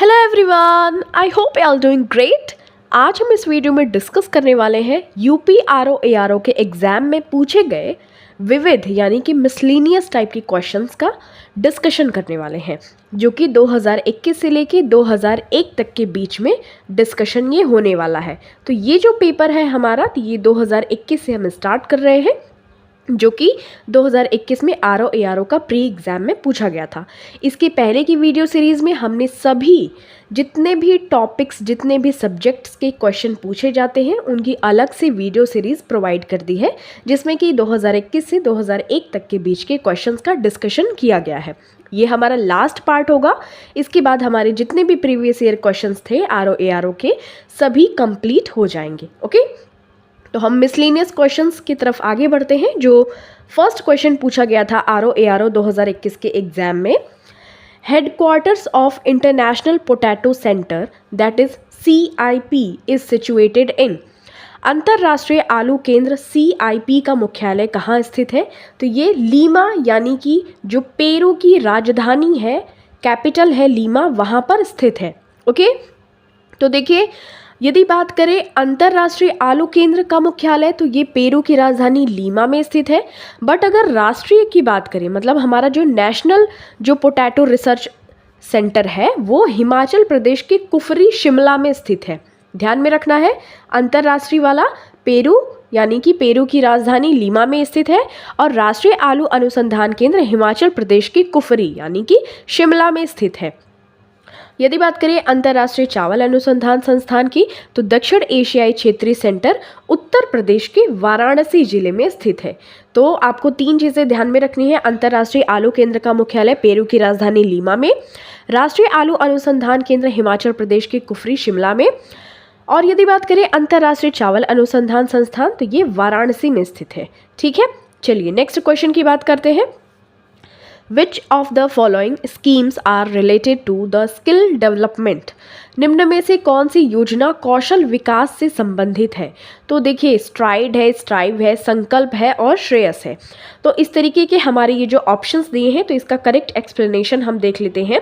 Hello everyone, I hope you are doing great. आज हम इस वीडियो में डिस्कस करने वाले हैं यूपी आरओ एआरओ के एग्जाम में पूछे गए विविध यानी कि मिसलिनियस टाइप की क्वेश्चंस का डिस्कशन करने वाले हैं, जो कि 2021 से लेके 2001 तक के बीच में डिस्कशन ये होने वाला है। तो ये जो पेपर है हमारा, तो ये 2021 से हम स्टार्ट कर रहे हैं, जो कि 2021 में आरओ एआरओ का प्री एग्ज़ाम में पूछा गया था। इसके पहले की वीडियो सीरीज़ में हमने सभी जितने भी टॉपिक्स, जितने भी सब्जेक्ट्स के क्वेश्चन पूछे जाते हैं, उनकी अलग से वीडियो सीरीज़ प्रोवाइड कर दी है, जिसमें कि 2021 से 2001 तक के बीच के क्वेश्चंस का डिस्कशन किया गया है। ये हमारा लास्ट पार्ट होगा। इसके बाद हमारे जितने भी प्रीवियस ईयर क्वेश्चंस थे आरओ एआरओ के, सभी कंप्लीट हो जाएंगे। ओके, तो हम मिसलेनियस क्वेश्चंस की तरफ आगे बढ़ते हैं। जो फर्स्ट क्वेश्चन पूछा गया था आरओ एआरओ 2021 के एग्जाम में, headquarters of international potato centre that is CIP is situated in. अंतर्राष्ट्रीय आलू केंद्र CIP का मुख्यालय कहाँ स्थित है? तो ये लीमा यानी कि जो पेरू की राजधानी है, कैपिटल है लीमा, वहाँ पर स्थित है। ओके, तो देखिए, यदि बात करें अंतर्राष्ट्रीय आलू केंद्र का मुख्यालय, तो ये पेरू की राजधानी लीमा में स्थित है। बट अगर राष्ट्रीय की बात करें, मतलब हमारा जो नेशनल जो पोटैटो रिसर्च सेंटर है, वो हिमाचल प्रदेश के कुफरी शिमला में स्थित है। ध्यान में रखना है, अंतर्राष्ट्रीय वाला पेरू यानी कि पेरू की राजधानी लीमा में स्थित है, और राष्ट्रीय आलू अनुसंधान केंद्र हिमाचल प्रदेश के कुफरी यानी कि शिमला में स्थित है। यदि बात करें अंतर्राष्ट्रीय चावल अनुसंधान संस्थान की, तो दक्षिण एशियाई क्षेत्रीय सेंटर उत्तर प्रदेश के वाराणसी जिले में स्थित है। तो आपको तीन चीज़ें ध्यान में रखनी है। अंतर्राष्ट्रीय आलू केंद्र का मुख्यालय पेरू की राजधानी लीमा में, राष्ट्रीय आलू अनुसंधान केंद्र हिमाचल प्रदेश के कुफरी शिमला में, और यदि बात करें अंतर्राष्ट्रीय चावल अनुसंधान संस्थान, तो ये वाराणसी में स्थित है। ठीक है, चलिए नेक्स्ट क्वेश्चन की बात करते हैं। Which of the following schemes are related to the skill development? निम्न में से कौन सी योजना कौशल विकास से संबंधित है? तो देखिए, स्ट्राइड है, स्ट्राइव है, संकल्प है और श्रेयस है। तो इस तरीके के हमारे ये जो ऑप्शंस दिए हैं, तो इसका करेक्ट एक्सप्लेनेशन हम देख लेते हैं।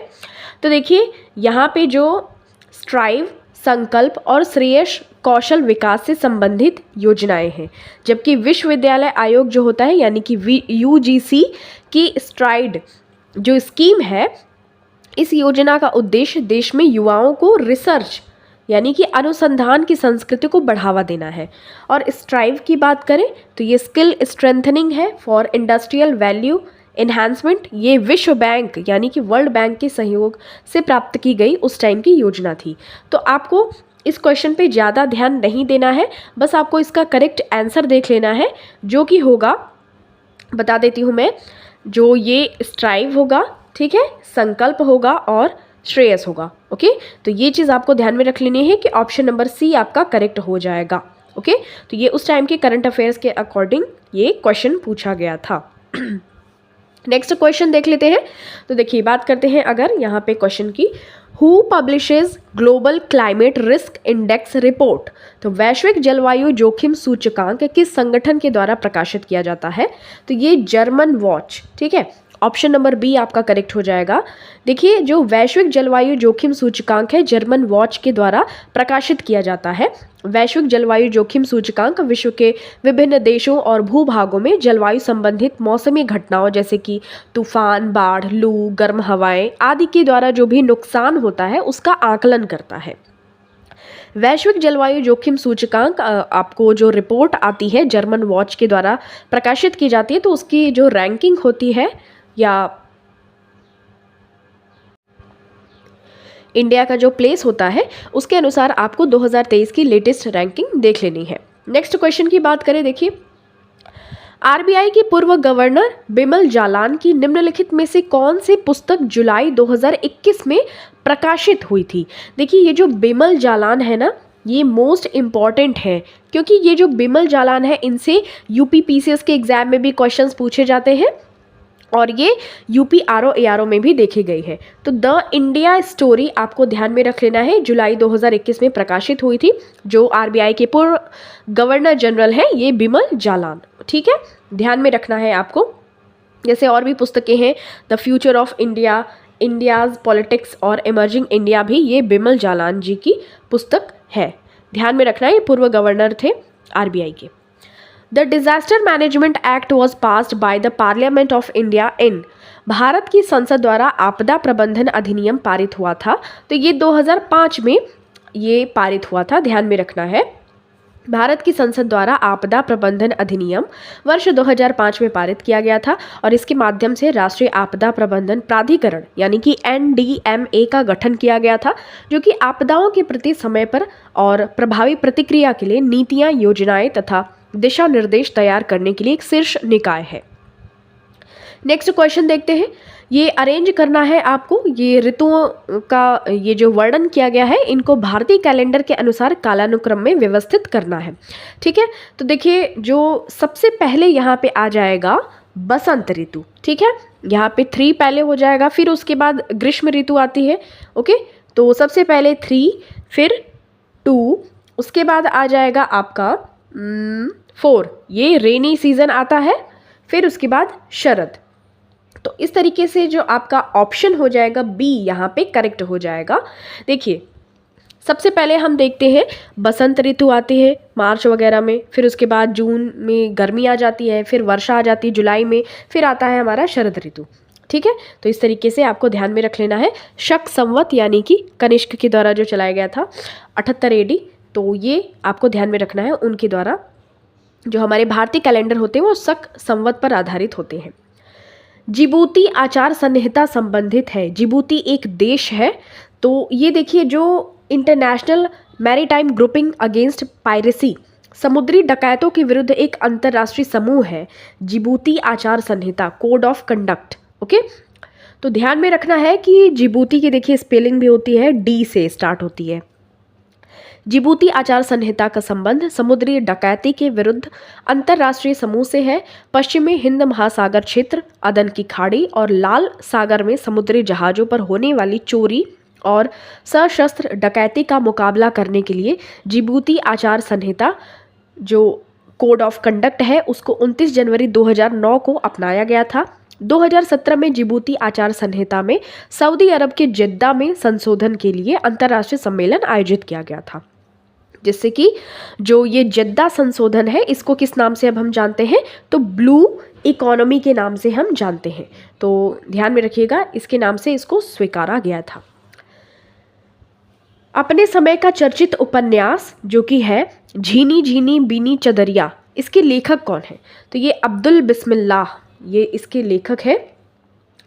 तो देखिए, यहाँ पे जो स्ट्राइव, संकल्प और श्रेयस कौशल विकास से संबंधित योजनाएं हैं, जबकि विश्वविद्यालय आयोग जो होता है यानी कि UGC की स्ट्राइड जो स्कीम है, इस योजना का उद्देश्य देश में युवाओं को रिसर्च यानी कि अनुसंधान की संस्कृति को बढ़ावा देना है। और स्ट्राइव की बात करें तो ये स्किल स्ट्रेंथनिंग है फॉर इंडस्ट्रियल वैल्यू एनहांसमेंट। ये विश्व बैंक यानी कि वर्ल्ड बैंक के सहयोग से प्राप्त की गई उस टाइम की योजना थी। तो आपको इस क्वेश्चन पे ज़्यादा ध्यान नहीं देना है, बस आपको इसका करेक्ट आंसर देख लेना है, जो कि होगा, बता देती हूँ मैं, जो ये स्ट्राइव होगा, ठीक है, संकल्प होगा और श्रेयस होगा। ओके, तो ये चीज़ आपको ध्यान में रख लेनी है कि ऑप्शन नंबर C आपका करेक्ट हो जाएगा। ओके, तो ये उस टाइम के करंट अफेयर्स के अकॉर्डिंग ये क्वेश्चन पूछा गया था। नेक्स्ट क्वेश्चन देख लेते हैं। तो देखिए, बात करते हैं अगर यहाँ पे क्वेश्चन की, who publishes global climate risk index report. तो वैश्विक जलवायु जोखिम सूचकांक किस संगठन के द्वारा प्रकाशित किया जाता है? तो ये जर्मन वॉच, ठीक है, ऑप्शन नंबर B आपका करेक्ट हो जाएगा। देखिए, जो वैश्विक जलवायु जोखिम सूचकांक है, जर्मन वॉच के द्वारा प्रकाशित किया जाता है। वैश्विक जलवायु जोखिम सूचकांक विश्व के विभिन्न देशों और भूभागों में जलवायु संबंधित मौसमी घटनाओं जैसे कि तूफान, बाढ़, लू, गर्म हवाएं आदि के द्वारा जो भी नुकसान होता है उसका आकलन करता है। वैश्विक जलवायु जोखिम सूचकांक आपको जो रिपोर्ट आती है जर्मन वॉच के द्वारा प्रकाशित की जाती है, तो उसकी जो रैंकिंग होती है या इंडिया का जो प्लेस होता है, उसके अनुसार आपको 2023 की लेटेस्ट रैंकिंग देख लेनी है। नेक्स्ट क्वेश्चन की बात करें, देखिए, RBI के पूर्व गवर्नर बिमल जालान की निम्नलिखित में से कौन सी पुस्तक जुलाई 2021 में प्रकाशित हुई थी? देखिए, ये जो बिमल जालान है ना, ये मोस्ट इम्पॉर्टेंट है, क्योंकि ये जो बिमल जालान है, इनसे UPPCS के एग्जाम में भी क्वेश्चंस पूछे जाते हैं और ये यूपी आरओ एआरओ में भी देखी गई है। तो द इंडिया स्टोरी आपको ध्यान में रख लेना है, जुलाई 2021 में प्रकाशित हुई थी। जो RBI के पूर्व गवर्नर जनरल हैं, ये बिमल जालान, ठीक है, ध्यान में रखना है आपको। जैसे और भी पुस्तकें हैं, the future of India, India's politics और इमर्जिंग इंडिया भी ये बिमल जालान जी की पुस्तक है। ध्यान में रखना, ये पूर्व गवर्नर थे आरबीआई के। The disaster management act was passed by the parliament of India in, Bharat की संसद द्वारा आपदा प्रबंधन अधिनियम पारित हुआ था। तो ये 2005 में ये पारित हुआ था, ध्यान में रखना है। भारत की संसद द्वारा आपदा प्रबंधन अधिनियम वर्ष 2005 में पारित किया गया था और इसके माध्यम से राष्ट्रीय आपदा प्रबंधन प्राधिकरण यानी कि NDMA का गठन किया गया था, जो कि आपदाओं के प्रति समय पर और प्रभावी प्रतिक्रिया के लिए नीतियां, योजनाएं तथा दिशा निर्देश तैयार करने के लिए एक शीर्ष निकाय है। नेक्स्ट क्वेश्चन देखते हैं। ये अरेंज करना है आपको, ये ऋतुओं का ये जो वर्णन किया गया है इनको भारतीय कैलेंडर के अनुसार कालानुक्रम में व्यवस्थित करना है। ठीक है, तो देखिए जो सबसे पहले यहाँ पे आ जाएगा बसंत ऋतु। ठीक है, यहाँ पे 3 पहले हो जाएगा, फिर उसके बाद ग्रीष्म ऋतु आती है। ओके, तो सबसे पहले 3, फिर 2, उसके बाद आ जाएगा आपका 4, ये रेनी सीजन आता है, फिर उसके बाद शरद। तो इस तरीके से जो आपका ऑप्शन हो जाएगा बी यहाँ पे करेक्ट हो जाएगा। देखिए सबसे पहले हम देखते हैं बसंत ऋतु आती है मार्च वगैरह में, फिर उसके बाद जून में गर्मी आ जाती है, फिर वर्षा आ जाती है जुलाई में, फिर आता है हमारा शरद ऋतु। ठीक है, तो इस तरीके से आपको ध्यान में रख लेना है। शक संवत यानी कि कनिष्क के द्वारा जो चलाया गया था 78 AD, तो ये आपको ध्यान में रखना है। उनके द्वारा जो हमारे भारतीय कैलेंडर होते हैं वो शक संवत पर आधारित होते हैं। जिबूती आचार संहिता संबंधित है। जिबूती एक देश है, तो ये देखिए जो international maritime grouping against piracy, समुद्री डकैतों के विरुद्ध एक अंतर्राष्ट्रीय समूह है जिबूती आचार संहिता, कोड ऑफ कंडक्ट। ओके, तो ध्यान में रखना है कि जिबूती की देखिए स्पेलिंग भी होती है डी से स्टार्ट होती है। जिबूती आचार संहिता का संबंध समुद्री डकैती के विरुद्ध अंतर्राष्ट्रीय समूह से है। पश्चिमी हिंद महासागर क्षेत्र, अदन की खाड़ी और लाल सागर में समुद्री जहाज़ों पर होने वाली चोरी और सशस्त्र डकैती का मुकाबला करने के लिए जिबूती आचार संहिता जो कोड ऑफ कंडक्ट है उसको 29 जनवरी 2009 को अपनाया गया था। 2017 में जिबूती आचार संहिता में सऊदी अरब के जिद्दा में संशोधन के लिए अंतर्राष्ट्रीय सम्मेलन आयोजित किया गया था, जिससे कि जो ये जिद्दा संशोधन है इसको किस नाम से अब हम जानते हैं, तो ब्लू इकोनॉमी के नाम से हम जानते हैं। तो ध्यान में रखिएगा, इसके नाम से इसको स्वीकारा गया था। अपने समय का चर्चित उपन्यास जो कि है झीनी झीनी बीनी चदरिया, इसके लेखक कौन है, तो ये अब्दुल बिस्मिल्लाह, ये इसके लेखक है।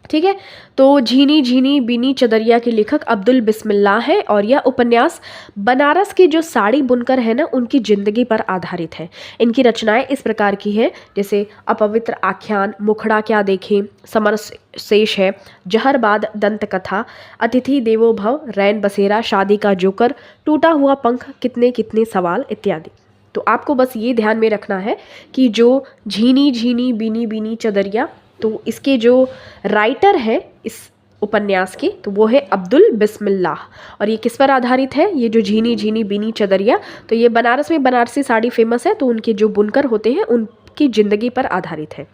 ठीक है, तो झीनी झीनी बीनी चदरिया के लेखक अब्दुल बिस्मिल्लाह है और यह उपन्यास बनारस के जो साड़ी बुनकर है ना उनकी जिंदगी पर आधारित है। इनकी रचनाएं इस प्रकार की है जैसे अपवित्र आख्यान, मुखड़ा क्या देखें, समर शेष है, जहरबाद दंत कथा, अतिथि देवो भव, रैन बसेरा, शादी का जोकर, टूटा हुआ पंख, कितने कितने सवाल इत्यादि। तो आपको बस ये ध्यान में रखना है कि जो झीनी झीनी बीनी बीनी चदरिया, तो इसके जो राइटर हैं इस उपन्यास के तो वो है अब्दुल बिस्मिल्लाह। और ये किस पर आधारित है, ये जो झीनी झीनी बीनी चदरिया, तो ये बनारस में बनारसी साड़ी फेमस है, तो उनके जो बुनकर होते हैं उनकी ज़िंदगी पर आधारित है।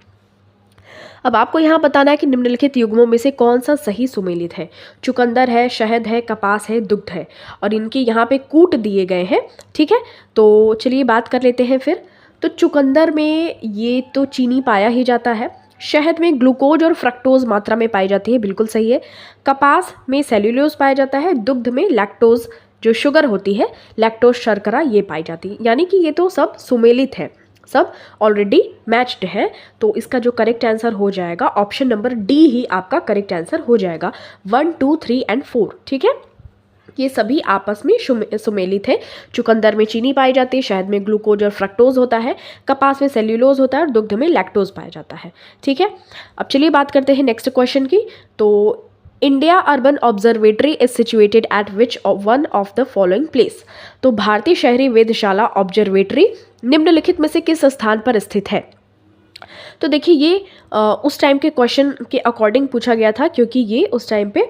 अब आपको यहाँ बताना है कि निम्नलिखित युग्मों में से कौन सा सही सुमेलित है। चुकंदर है, शहद है, कपास है, दुग्ध है, और इनके यहाँ पे कूट दिए गए हैं। ठीक है, तो चलिए बात कर लेते हैं फिर। तो चुकंदर में ये तो चीनी पाया ही जाता है, शहद में ग्लूकोज और फ्रक्टोज मात्रा में पाई जाती है, बिल्कुल सही है। कपास में सेल्यूलोज पाया जाता है, दुग्ध में लैक्टोज जो शुगर होती है, लैक्टोज शर्करा ये पाई जाती है। यानी कि ये तो सब सुमेलित है, सब ऑलरेडी मैच्ड है। तो इसका जो करेक्ट आंसर हो जाएगा ऑप्शन नंबर डी ही आपका करेक्ट आंसर हो जाएगा। 1, 2, 3 एंड 4। ठीक है, ये सभी आपस में सुमेलित है। चुकंदर में चीनी पाई जाती है, शहद में ग्लूकोज और फ्रक्टोज होता है, कपास में सेल्यूलोज होता है और दुग्ध में लैक्टोज पाया जाता है। ठीक है, अब चलिए बात करते हैं नेक्स्ट क्वेश्चन की। तो India urban observatory is situated at which one of the following place. तो भारतीय शहरी वेधशाला ऑब्जर्वेटरी निम्नलिखित में से किस स्थान पर स्थित है। तो देखिए ये उस टाइम के क्वेश्चन के अकॉर्डिंग पूछा गया था, क्योंकि ये उस टाइम पे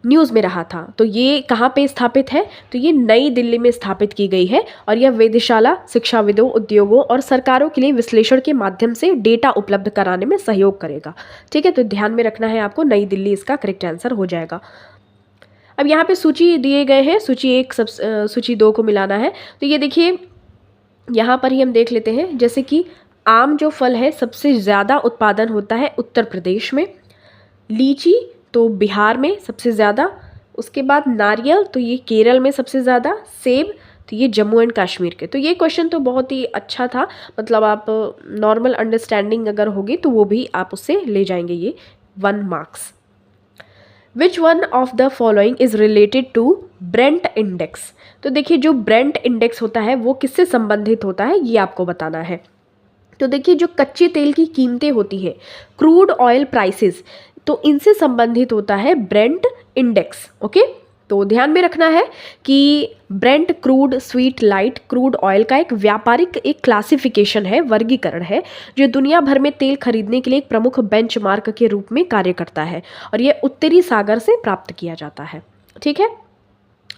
न्यूज़ में रहा था। तो ये कहाँ पे स्थापित है? तो ये नई दिल्ली में स्थापित की गई है और यह वेधशाला शिक्षाविदों, उद्योगों और सरकारों के लिए विश्लेषण के माध्यम से डेटा उपलब्ध कराने में सहयोग करेगा। ठीक है, तो ध्यान में रखना है आपको, नई दिल्ली इसका करेक्ट आंसर हो जाएगा। अब यहाँ पे सूची दिए गए हैं, सूची 1 सब सूची 2 को मिलाना है। तो ये देखिए यहाँ पर ही हम देख लेते हैं, जैसे कि आम जो फल है सबसे ज़्यादा उत्पादन होता है उत्तर प्रदेश में, लीची तो बिहार में सबसे ज़्यादा, उसके बाद नारियल तो ये केरल में सबसे ज़्यादा, सेब तो ये जम्मू एंड कश्मीर के। तो ये क्वेश्चन तो बहुत ही अच्छा था, मतलब आप नॉर्मल अंडरस्टैंडिंग अगर होगी तो वो भी आप उससे ले जाएंगे ये 1 marks. Which one of the following is related to Brent index? तो देखिए जो ब्रेंट इंडेक्स होता है वो किससे संबंधित होता है ये आपको बताना है। तो देखिए जो कच्चे तेल की कीमतें होती है, क्रूड ऑयल प्राइसेस, तो इनसे संबंधित होता है ब्रेंट इंडेक्स। ओके, तो ध्यान में रखना है कि Brent crude sweet light crude oil का एक व्यापारिक एक क्लासिफिकेशन है, वर्गीकरण है, जो दुनिया भर में तेल खरीदने के लिए एक प्रमुख बेंचमार्क के रूप में कार्य करता है और यह उत्तरी सागर से प्राप्त किया जाता है। ठीक है,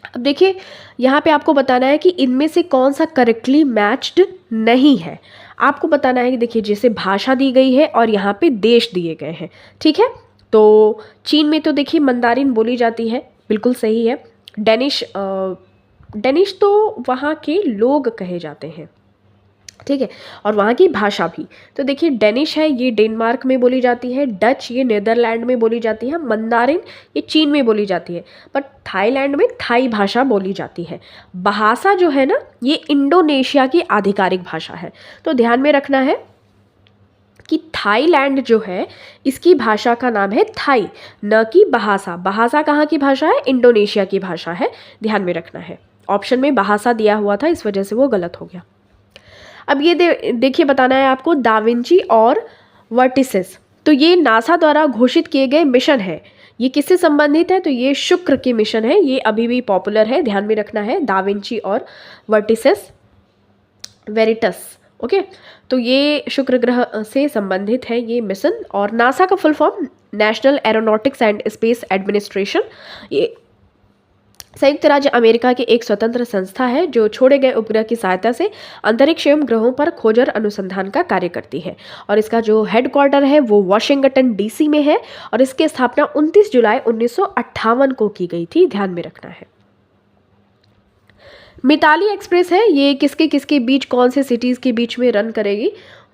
अब देखिए यहाँ पे आपको बताना है कि इनमें से कौन सा करेक्टली मैच्ड नहीं है। आपको बताना है कि देखिए जैसे भाषा दी गई है और यहाँ पे देश दिए गए हैं। ठीक है, तो चीन में तो देखिए मंदारिन बोली जाती है, बिल्कुल सही है। डेनिश तो वहाँ के लोग कहे जाते हैं। ठीक है, और वहाँ की भाषा भी, तो देखिए डेनिश है ये डेनमार्क में बोली जाती है, डच ये नीदरलैंड में बोली जाती है, मंदारिन ये चीन में बोली जाती है, पर थाईलैंड में थाई भाषा बोली जाती है। बहासा जो है ना ये इंडोनेशिया की आधिकारिक भाषा है। तो ध्यान में रखना है कि थाईलैंड जो है इसकी भाषा का नाम है थाई, न कि बहासा। बहासा कहाँ की भाषा है? इंडोनेशिया की भाषा है, ध्यान में रखना है। ऑप्शन में बहासा दिया हुआ था, इस वजह से वो गलत हो गया। अब ये देखिए बताना है आपको दाविंची और वर्टिसेस, तो ये नासा द्वारा घोषित किए गए मिशन है। ये किससे संबंधित है? तो ये शुक्र के मिशन है, ये अभी भी पॉपुलर है, ध्यान में रखना है। दाविंची और वर्टिसेस वेरिटस। ओके, तो ये शुक्र ग्रह से संबंधित है ये मिशन। और नासा का full form national aeronautics and space administration, ये संयुक्त राज्य अमेरिका की एक स्वतंत्र संस्था है जो छोड़े गए उपग्रह की सहायता से अंतरिक्ष एवं ग्रहों पर खोज और अनुसंधान का कार्य करती है। और इसका जो हेडक्वार्टर है वो वाशिंगटन डीसी में है और इसकी स्थापना 29 जुलाई 1958 को की गई थी, ध्यान में रखना है। मिताली एक्सप्रेस है, ये किसके किसके बीच, कौन से सिटीज़ के बीच में रन करेगी?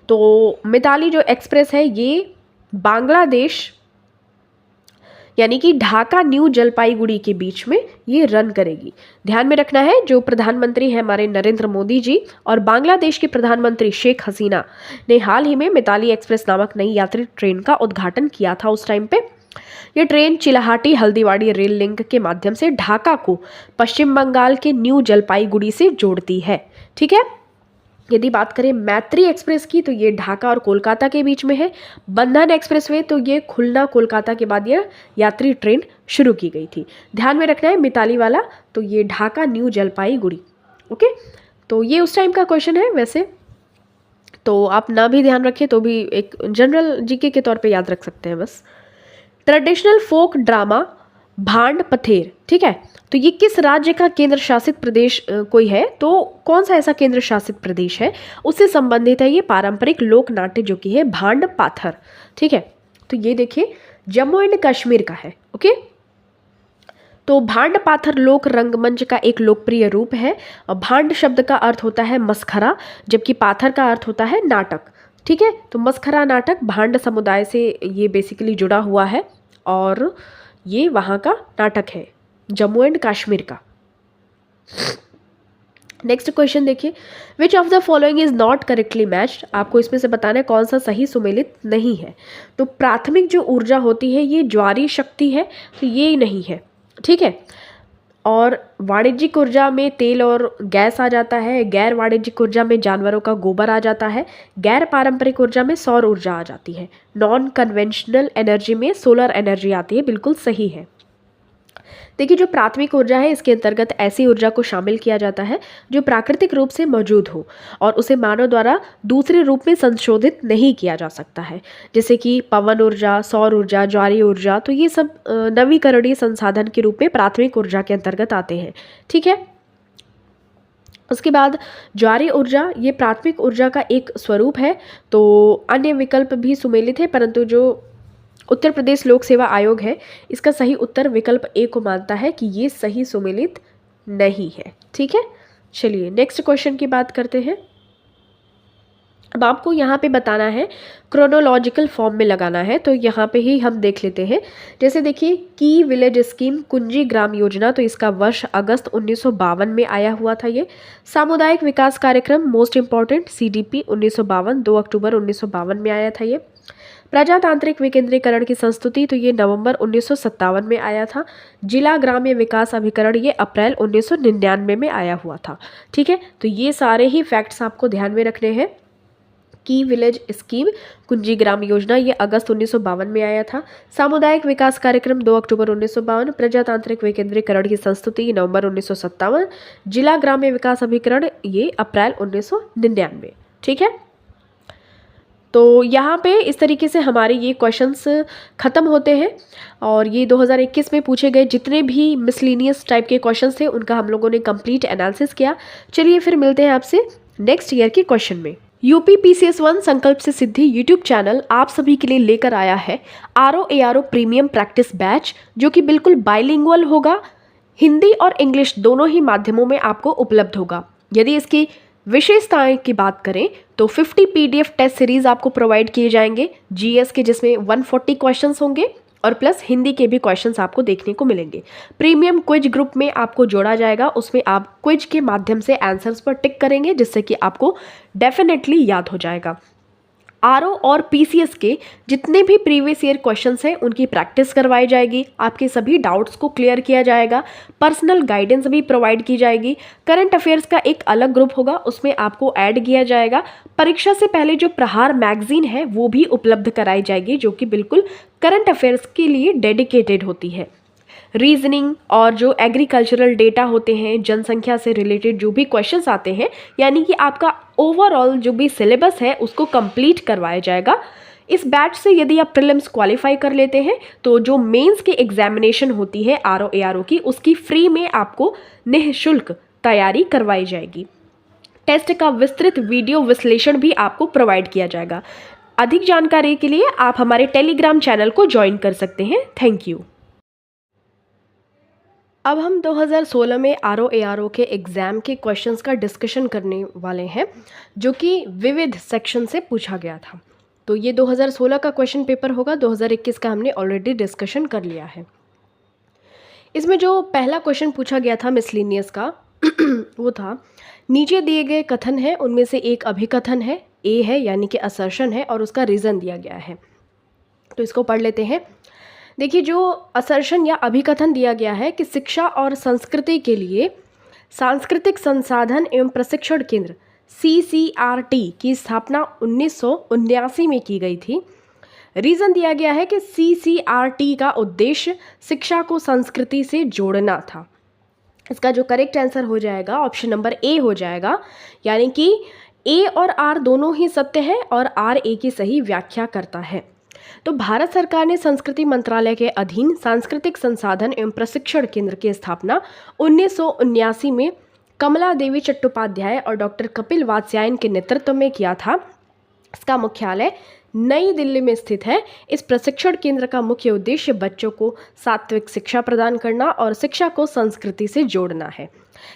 तो मिताली जो एक्सप्रेस है ये बांग्लादेश यानी कि ढाका न्यू जलपाईगुड़ी के बीच में ये रन करेगी। ध्यान में रखना है जो प्रधानमंत्री हैं हमारे नरेंद्र मोदी जी और बांग्लादेश के प्रधानमंत्री शेख हसीना ने हाल ही में मिताली एक्सप्रेस नामक नई यात्री ट्रेन का उद्घाटन किया था उस टाइम पे। ये train Chilahati Haldibari rail link के माध्यम से ढाका को पश्चिम बंगाल के न्यू जलपाईगुड़ी से जोड़ती है। ठीक है, यदि बात करें मैत्री एक्सप्रेस की तो ये ढाका और कोलकाता के बीच में है। बंधन एक्सप्रेसवे तो ये खुलना कोलकाता के बाद ये यात्री ट्रेन शुरू की गई थी। ध्यान में रखना है मिताली वाला तो ये ढाका न्यू जलपाईगुड़ी। ओके, तो ये उस टाइम का क्वेश्चन है, वैसे तो आप ना भी ध्यान रखें तो भी एक जनरल जीके के तौर पे याद रख सकते हैं बस। ट्रेडिशनल फोक ड्रामा भांड पथेर, ठीक है, तो ये किस राज्य का केंद्र शासित प्रदेश कोई है? तो कौन सा ऐसा केंद्र शासित प्रदेश है उससे संबंधित है ये पारंपरिक लोक नाट्य जो कि है भांड पाथर। ठीक है, तो ये देखिए जम्मू एंड कश्मीर का है। ओके, तो भांड पाथर लोक रंगमंच का एक लोकप्रिय रूप है। भांड शब्द का अर्थ होता है मस्खरा, जबकि पाथर का अर्थ होता है नाटक। ठीक है, तो मस्खरा नाटक भांड समुदाय से ये बेसिकली जुड़ा हुआ है और ये वहाँ का नाटक है जम्मू एंड कश्मीर का। नेक्स्ट क्वेश्चन देखिए, which of the following is not correctly matched? आपको इसमें से बताना है कौन सा सही सुमेलित नहीं है। तो प्राथमिक जो ऊर्जा होती है ये ज्वारी शक्ति है, तो ये नहीं है। ठीक है, और वाणिज्यिक ऊर्जा में तेल और गैस आ जाता है, गैर वाणिज्यिक ऊर्जा में जानवरों का गोबर आ जाता है, गैर पारंपरिक ऊर्जा में सौर ऊर्जा आ जाती है, नॉन कन्वेंशनल एनर्जी में सोलर एनर्जी आती है, बिल्कुल सही है। देखिए, जो प्राथमिक ऊर्जा है इसके अंतर्गत ऐसी ऊर्जा को शामिल किया जाता है जो प्राकृतिक रूप से मौजूद हो और उसे मानव द्वारा दूसरे रूप में संशोधित नहीं किया जा सकता है, जैसे कि पवन ऊर्जा, सौर ऊर्जा, ज्वारीय ऊर्जा। तो ये सब नवीकरणीय संसाधन के रूप में प्राथमिक ऊर्जा के अंतर्गत आते हैं। ठीक है। उसके बाद ज्वारीय ऊर्जा, ये प्राथमिक ऊर्जा का एक स्वरूप है। तो अन्य विकल्प भी सुमेलित है, परंतु जो उत्तर प्रदेश लोक सेवा आयोग है इसका सही उत्तर विकल्प ए को मानता है कि ये सही सुमेलित नहीं है। ठीक है। चलिए नेक्स्ट क्वेश्चन की बात करते हैं। अब आपको यहाँ पे बताना है, क्रोनोलॉजिकल फॉर्म में लगाना है, तो यहाँ पे ही हम देख लेते हैं। जैसे देखिए, की विलेज स्कीम कुंजी ग्राम योजना, तो इसका वर्ष अगस्त 1952 में आया हुआ था। ये सामुदायिक विकास कार्यक्रम मोस्ट इम्पॉर्टेंट CDP 1952, 2 अक्टूबर 1952 में आया था। ये प्रजातांत्रिक विकेंद्रीकरण की संस्तुति, तो ये नवंबर 1957 में आया था। जिला ग्राम्य विकास अभिकरण, ये अप्रैल 1999 में आया हुआ था। ठीक है। तो ये सारे ही फैक्ट्स आपको ध्यान में रखने हैं। की विलेज स्कीम कुंजी ग्राम योजना, ये अगस्त 1952 में आया था। सामुदायिक विकास कार्यक्रम 2 अक्टूबर 1952, प्रजातांत्रिक विकेंद्रीकरण की संस्तुति नवंबर 1957, जिला ग्राम्य विकास अभिकरण ये अप्रैल 1999। ठीक है। तो यहाँ पे इस तरीके से हमारे ये क्वेश्चंस ख़त्म होते हैं और ये 2021 में पूछे गए जितने भी मिसलिनियस टाइप के क्वेश्चंस थे उनका हम लोगों ने कंप्लीट एनालिसिस किया। चलिए फिर मिलते हैं आपसे नेक्स्ट ईयर के क्वेश्चन में। यूपी PCS1 संकल्प से सिद्धि यूट्यूब चैनल आप सभी के लिए लेकर आया है RO-ARO प्रीमियम प्रैक्टिस बैच, जो कि बिल्कुल बाइलिंगुअल होगा, हिंदी और इंग्लिश दोनों ही माध्यमों में आपको उपलब्ध होगा। यदि इसकी विशेषताएं की बात करें तो 50 PDF टेस्ट सीरीज आपको प्रोवाइड किए जाएंगे GS के, जिसमें 140 क्वेश्चंस होंगे और प्लस हिंदी के भी क्वेश्चंस आपको देखने को मिलेंगे। प्रीमियम क्विज ग्रुप में आपको जोड़ा जाएगा, उसमें आप क्विज के माध्यम से आंसर्स पर टिक करेंगे जिससे कि आपको डेफिनेटली याद हो जाएगा। RO और PCS के जितने भी प्रीवियस ईयर क्वेश्चंस हैं उनकी प्रैक्टिस करवाई जाएगी, आपके सभी डाउट्स को क्लियर किया जाएगा, पर्सनल गाइडेंस भी प्रोवाइड की जाएगी। करंट अफेयर्स का एक अलग ग्रुप होगा, उसमें आपको ऐड किया जाएगा। परीक्षा से पहले जो प्रहार मैगजीन है वो भी उपलब्ध कराई जाएगी, जो कि बिल्कुल करंट अफेयर्स के लिए डेडिकेटेड होती है। रीजनिंग और जो एग्रीकल्चरल डेटा होते हैं, जनसंख्या से रिलेटेड जो भी क्वेश्चंस आते हैं, यानी कि आपका ओवरऑल जो भी सिलेबस है उसको कंप्लीट करवाया जाएगा। इस बैच से यदि आप प्रीलिम्स क्वालिफाई कर लेते हैं तो जो मेंस की एग्जामिनेशन होती है RO-ARO की, उसकी फ्री में आपको निःशुल्क तैयारी करवाई जाएगी। टेस्ट का विस्तृत वीडियो विश्लेषण भी आपको प्रोवाइड किया जाएगा। अधिक जानकारी के लिए आप हमारे टेलीग्राम चैनल को ज्वाइन कर सकते हैं। Thank you. अब हम 2016 में RO-ARO के एग्ज़ाम के क्वेश्चंस का डिस्कशन करने वाले हैं, जो कि विविध सेक्शन से पूछा गया था। तो ये 2016 का क्वेश्चन पेपर होगा, 2021 का हमने ऑलरेडी डिस्कशन कर लिया है। इसमें जो पहला क्वेश्चन पूछा गया था मिसलिनियस का वो था, नीचे दिए गए कथन है उनमें से एक अभिकथन है, ए है यानी कि असर्शन है और उसका रीज़न दिया गया है। तो इसको पढ़ लेते हैं। देखिए, जो असर्शन या अभिकथन दिया गया है कि शिक्षा और संस्कृति के लिए सांस्कृतिक संसाधन एवं प्रशिक्षण केंद्र CCRT की स्थापना 1979 में की गई थी। रीज़न दिया गया है कि CCRT का उद्देश्य शिक्षा को संस्कृति से जोड़ना था। इसका जो करेक्ट आंसर हो जाएगा ऑप्शन नंबर ए हो जाएगा, यानी कि ए और आर दोनों ही सत्य है और आर ए की सही व्याख्या करता है। तो भारत सरकार ने संस्कृति मंत्रालय के अधीन सांस्कृतिक संसाधन एवं प्रशिक्षण केंद्र की स्थापना 1979 में कमला देवी चट्टोपाध्याय और डॉक्टर कपिल वात्स्यायन के नेतृत्व में किया था। इसका मुख्यालय नई दिल्ली में स्थित है। इस प्रशिक्षण केंद्र का मुख्य उद्देश्य बच्चों को सात्विक शिक्षा प्रदान करना और शिक्षा को संस्कृति से जोड़ना है।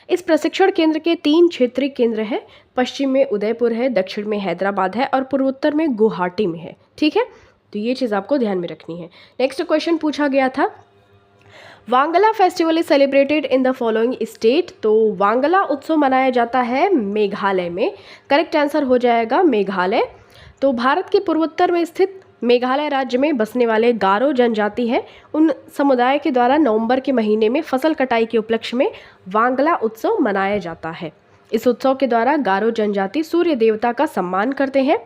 इस प्रशिक्षण केंद्र के 3 क्षेत्रीय केंद्र हैं। पश्चिम में उदयपुर है, दक्षिण में हैदराबाद है और पूर्वोत्तर में गुवाहाटी में है। ठीक है, तो ये चीज़ आपको ध्यान में रखनी है। नेक्स्ट क्वेश्चन पूछा गया था, Wangala festival is celebrated in the following state. तो वांगला उत्सव मनाया जाता है मेघालय में। करेक्ट आंसर हो जाएगा मेघालय। तो भारत के पूर्वोत्तर में स्थित मेघालय राज्य में बसने वाले गारो जनजाति है, उन समुदाय के द्वारा नवंबर के महीने में फसल कटाई के उपलक्ष्य में वांगला उत्सव मनाया जाता है। इस उत्सव के द्वारा गारो जनजाति सूर्य देवता का सम्मान करते हैं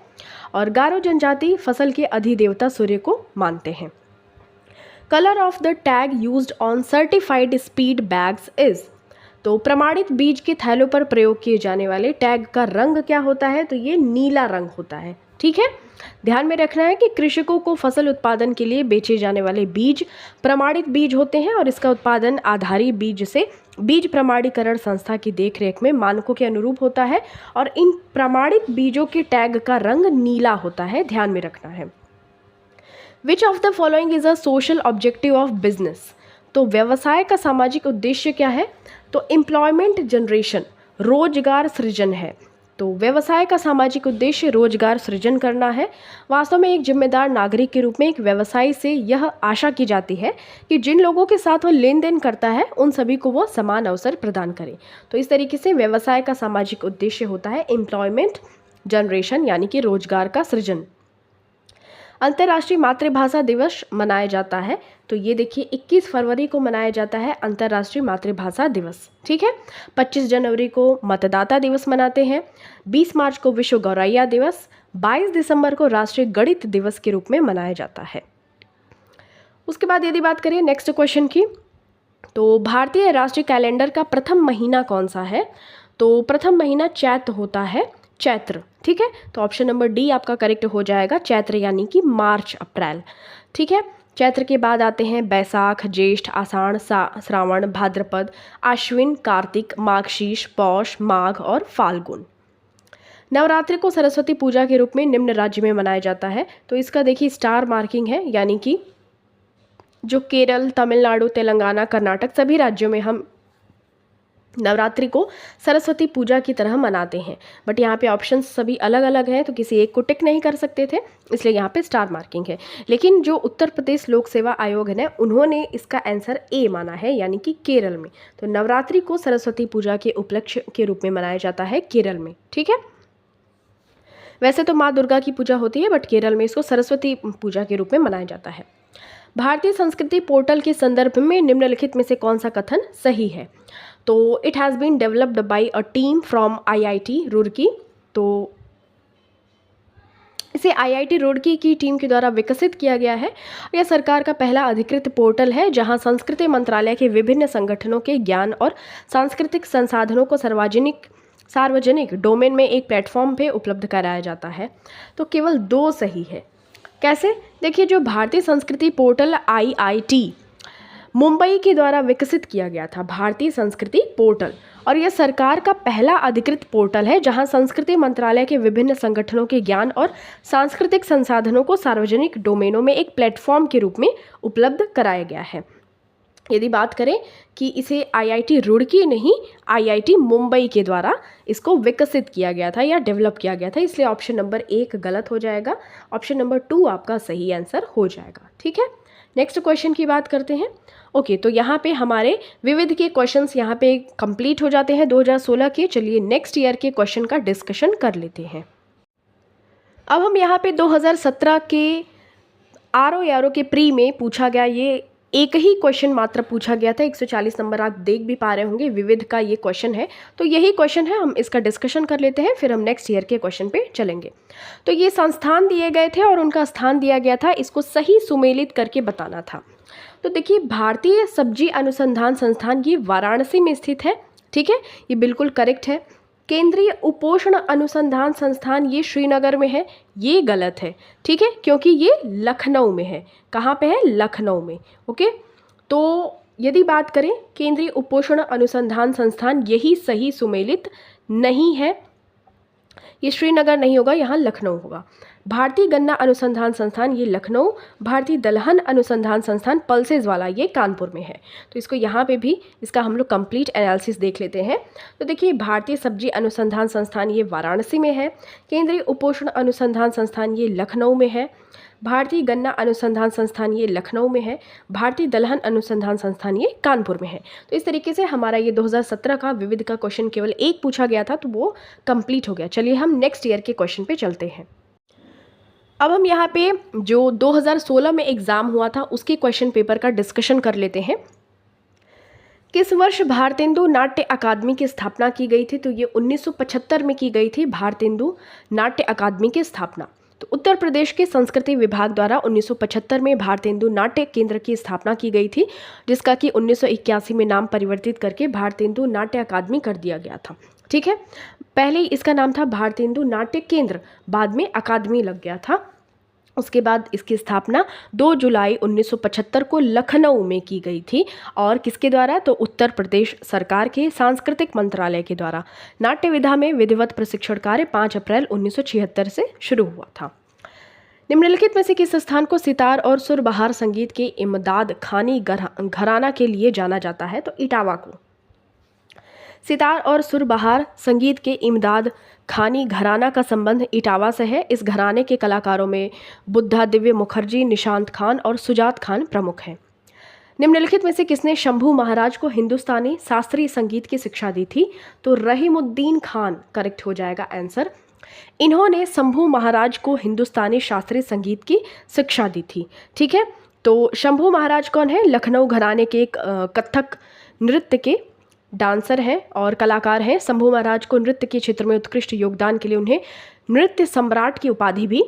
और गारो जनजाति फसल के अधिदेवता सूर्य को मानते हैं। Colour of the tag used on certified speed bags is. तो प्रमाणित बीज के थैलों पर प्रयोग किए जाने वाले टैग का रंग क्या होता है? तो ये नीला रंग होता है। ठीक है, ध्यान में रखना है कि कृषकों को फसल उत्पादन के लिए बेचे जाने वाले बीज प्रमाणित बीज होते हैं और इसका उत्पादन आधारी बीज से बीज प्रमाणीकरण संस्था की देखरेख में मानकों के अनुरूप होता है और इन प्रमाणित बीजों के टैग का रंग नीला होता है, ध्यान में रखना है। Which of the following is a social objective of business. तो व्यवसाय का सामाजिक उद्देश्य क्या है? तो एम्प्लॉयमेंट जनरेशन, रोजगार सृजन है। तो व्यवसाय का सामाजिक उद्देश्य रोजगार सृजन करना है। वास्तव में एक जिम्मेदार नागरिक के रूप में एक व्यवसायी से यह आशा की जाती है कि जिन लोगों के साथ वह लेन देन करता है उन सभी को वो समान अवसर प्रदान करे। तो इस तरीके से व्यवसाय का सामाजिक उद्देश्य होता है एम्प्लॉयमेंट जनरेशन, यानी कि रोजगार का सृजन। अंतर्राष्ट्रीय मातृभाषा दिवस मनाया जाता है। तो ये देखिए 21 फरवरी को मनाया जाता है अंतर्राष्ट्रीय मातृभाषा दिवस। ठीक है, 25 जनवरी को मतदाता दिवस मनाते हैं, 20 मार्च को विश्व गौरैया दिवस, 22 दिसंबर को राष्ट्रीय गणित दिवस के रूप में मनाया जाता है। उसके बाद यदि बात करें नेक्स्ट क्वेश्चन की, तो भारतीय राष्ट्रीय कैलेंडर का प्रथम महीना कौन सा है? तो प्रथम महीना चैत्र होता है, चैत्र। ठीक है, तो ऑप्शन नंबर डी आपका करेक्ट हो जाएगा, चैत्र यानी कि मार्च अप्रैल। ठीक है, चैत्र के बाद आते हैं बैसाख, ज्येष्ठ, आषाढ़, श्रावण, भाद्रपद, आश्विन, कार्तिक, माघशीर्ष, पौष, माघ और फाल्गुन। नवरात्रि को सरस्वती पूजा के रूप में निम्न राज्य में मनाया जाता है। तो इसका देखिए स्टार मार्किंग है, यानी कि जो केरल, तमिलनाडु, तेलंगाना, कर्नाटक सभी राज्यों में हम नवरात्रि को सरस्वती पूजा की तरह मनाते हैं। बट यहाँ पे ऑप्शंस सभी अलग अलग हैं, तो किसी एक को टिक नहीं कर सकते थे, इसलिए यहाँ पे स्टार मार्किंग है। लेकिन जो उत्तर प्रदेश लोक सेवा आयोग है उन्होंने इसका आंसर ए माना है, यानी कि केरल में। तो नवरात्रि को सरस्वती पूजा के उपलक्ष्य के रूप में मनाया जाता है केरल में। ठीक है, वैसे तो माँ दुर्गा की पूजा होती है, बट केरल में इसको सरस्वती पूजा के रूप में मनाया जाता है। भारतीय संस्कृति पोर्टल के संदर्भ में निम्नलिखित में से कौन सा कथन सही है? तो it has been developed by a team from IIT Roorkee. तो इसे IIT रुड़की की टीम के द्वारा विकसित किया गया है। यह सरकार का पहला अधिकृत पोर्टल है जहां संस्कृति मंत्रालय के विभिन्न संगठनों के ज्ञान और सांस्कृतिक संसाधनों को सार्वजनिक डोमेन में एक प्लेटफॉर्म पे उपलब्ध कराया जाता है। तो केवल 2 सही है। कैसे? देखिए, जो भारतीय संस्कृति पोर्टल IIT मुंबई के द्वारा विकसित किया गया था, भारतीय संस्कृति पोर्टल, और यह सरकार का पहला अधिकृत पोर्टल है जहां संस्कृति मंत्रालय के विभिन्न संगठनों के ज्ञान और सांस्कृतिक संसाधनों को सार्वजनिक डोमेनों में एक प्लेटफॉर्म के रूप में उपलब्ध कराया गया है। यदि बात करें कि इसे IIT रुड़की नहीं, IIT मुंबई के द्वारा इसको विकसित किया गया था या डेवलप किया गया था, इसलिए ऑप्शन नंबर 1 गलत हो जाएगा, ऑप्शन नंबर 2 आपका सही आंसर हो जाएगा। ठीक है, नेक्स्ट क्वेश्चन की बात करते हैं। ओके, तो यहाँ पे हमारे विविध के क्वेश्चंस यहाँ पे कंप्लीट हो जाते हैं 2016 के। चलिए नेक्स्ट ईयर के क्वेश्चन का डिस्कशन कर लेते हैं। अब हम यहाँ पे 2017 के RO के प्री में पूछा गया ये एक ही क्वेश्चन मात्र पूछा गया था, 140 नंबर आप देख भी पा रहे होंगे, विविध का ये क्वेश्चन है। तो यही क्वेश्चन है, हम इसका डिस्कशन कर लेते हैं, फिर हम नेक्स्ट ईयर के क्वेश्चन पे चलेंगे। तो ये संस्थान दिए गए थे और उनका स्थान दिया गया था, इसको सही सुमेलित करके बताना था। तो देखिए, भारतीय सब्जी अनुसंधान संस्थान ये वाराणसी में स्थित है। ठीक है, ये बिल्कुल करेक्ट है। केंद्रीय उपोषण अनुसंधान संस्थान ये श्रीनगर में है, ये गलत है। ठीक है, क्योंकि ये लखनऊ में है। कहाँ पे है? लखनऊ में। ओके, तो यदि बात करें केंद्रीय उपोषण अनुसंधान संस्थान, यही सही सुमेलित नहीं है, ये श्रीनगर नहीं होगा, यहाँ लखनऊ होगा। भारतीय गन्ना अनुसंधान संस्थान ये लखनऊ, भारतीय दलहन अनुसंधान संस्थान पल्सेस वाला ये कानपुर में है। तो इसको यहाँ पे भी इसका हम लोग कंप्लीट एनालिसिस देख लेते हैं। तो देखिए, भारतीय सब्जी अनुसंधान संस्थान ये वाराणसी में है, केंद्रीय उपोषण अनुसंधान संस्थान ये लखनऊ में है, भारतीय गन्ना अनुसंधान संस्थान ये लखनऊ में है, भारतीय दलहन अनुसंधान संस्थान ये कानपुर में है। तो इस तरीके से हमारा ये 2017 का विविध का क्वेश्चन केवल एक पूछा गया था, तो वो कंप्लीट हो गया। चलिए हम नेक्स्ट ईयर के क्वेश्चन पे चलते हैं। अब हम यहाँ पे जो 2016 में एग्ज़ाम हुआ था उसके क्वेश्चन पेपर का डिस्कशन कर लेते हैं। किस वर्ष भारतेंदु नाट्य अकादमी की स्थापना की गई थी? तो ये 1975 में की गई थी भारतेंदु नाट्य अकादमी की स्थापना। तो उत्तर प्रदेश के संस्कृति विभाग द्वारा 1975 में भारतेंदु नाट्य केंद्र की स्थापना की गई थी, जिसका कि 1981 में नाम परिवर्तित करके भारतेंदु नाट्य अकादमी कर दिया गया था। ठीक है, पहले इसका नाम था भारतेंदु नाट्य केंद्र, बाद में अकादमी लग गया था। उसके बाद इसकी स्थापना 2 जुलाई 1975 को लखनऊ में की गई थी। और किसके द्वारा? तो उत्तर प्रदेश सरकार के सांस्कृतिक मंत्रालय के द्वारा। नाट्य विधा में विधिवत प्रशिक्षण कार्य 5 अप्रैल 1976 से शुरू हुआ था। निम्नलिखित में से किस स्थान को सितार और सुरबहार संगीत के इमदाद खानी घराना के लिए जाना जाता है? तो इटावा को। सितार और सुरबहार संगीत के इमदाद खानी घराना का संबंध इटावा से है। इस घराने के कलाकारों में बुद्धा दिव्य मुखर्जी, निशांत खान और सुजात खान प्रमुख हैं। निम्नलिखित में से किसने शंभू महाराज को हिंदुस्तानी शास्त्रीय संगीत की शिक्षा दी थी? तो रहीमुद्दीन खान करेक्ट हो जाएगा आंसर। इन्होंने शंभू महाराज को हिंदुस्तानी शास्त्रीय संगीत की शिक्षा दी थी। ठीक है, तो शंभू महाराज कौन है? लखनऊ घराने के एक कथक नृत्य के डांसर हैं और कलाकार हैं। शंभू महाराज को नृत्य के क्षेत्र में उत्कृष्ट योगदान के लिए उन्हें नृत्य सम्राट की उपाधि भी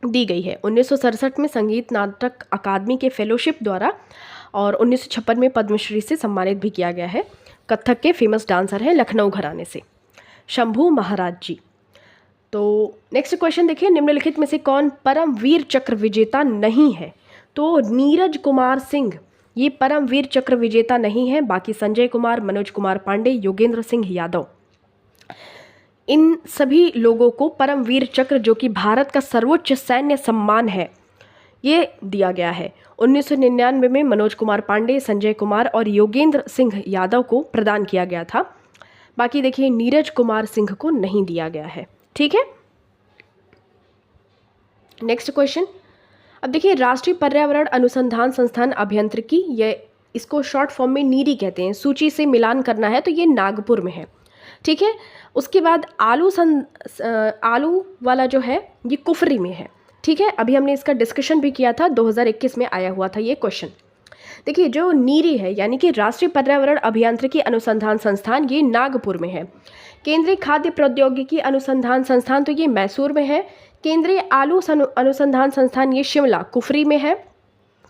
दी गई है। 1967 में संगीत नाटक अकादमी के फेलोशिप द्वारा और 1956 में पद्मश्री से सम्मानित भी किया गया है। कथक के फेमस डांसर हैं लखनऊ घराने से शंभू महाराज जी। तो नेक्स्ट क्वेश्चन देखिए, निम्नलिखित में से कौन परमवीर चक्र विजेता नहीं है? तो नीरज कुमार सिंह ये परमवीर चक्र विजेता नहीं है। बाकी संजय कुमार, मनोज कुमार पांडे, योगेंद्र सिंह यादव, इन सभी लोगों को परमवीर चक्र, जो कि भारत का सर्वोच्च सैन्य सम्मान है, ये दिया गया है। 1999 में मनोज कुमार पांडे, संजय कुमार और योगेंद्र सिंह यादव को प्रदान किया गया था। बाकी देखिए नीरज कुमार सिंह को नहीं दिया गया है। ठीक है, नेक्स्ट क्वेश्चन। अब देखिए राष्ट्रीय पर्यावरण अनुसंधान संस्थान अभियांत्रिकी, ये इसको शॉर्ट फॉर्म में नीरी कहते हैं, सूची से मिलान करना है तो ये नागपुर में है। ठीक है, उसके बाद आलू वाला जो है ये कुफरी में है। ठीक है, अभी हमने इसका डिस्कशन भी किया था, 2021 में आया हुआ था ये क्वेश्चन। देखिए जो नीरी है यानी कि राष्ट्रीय पर्यावरण अभियांत्रिकी अनुसंधान संस्थान, ये नागपुर में है। केंद्रीय खाद्य प्रौद्योगिकी अनुसंधान संस्थान तो ये मैसूर में है। केंद्रीय आलू अनुसंधान संस्थान ये शिमला कुफरी में है।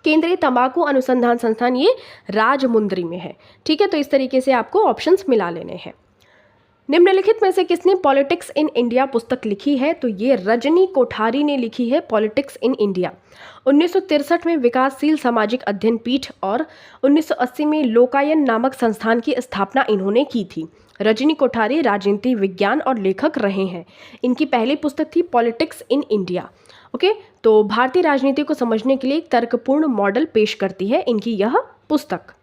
केंद्रीय तंबाकू अनुसंधान संस्थान ये राजमुंदरी में है। ठीक है, तो इस तरीके से आपको ऑप्शंस मिला लेने हैं। निम्नलिखित में से किसने पॉलिटिक्स इन इंडिया पुस्तक लिखी है? तो ये रजनी कोठारी ने लिखी है पॉलिटिक्स इन इंडिया। 1963 में विकासशील सामाजिक अध्ययन पीठ और 1980 में लोकायन नामक संस्थान की स्थापना इन्होंने की थी। रजनी कोठारी राजनीति विज्ञान और लेखक रहे हैं। इनकी पहली पुस्तक थी पॉलिटिक्स इन इंडिया। ओके, तो भारतीय राजनीति को समझने के लिए एक तर्कपूर्ण मॉडल पेश करती है इनकी यह पुस्तक।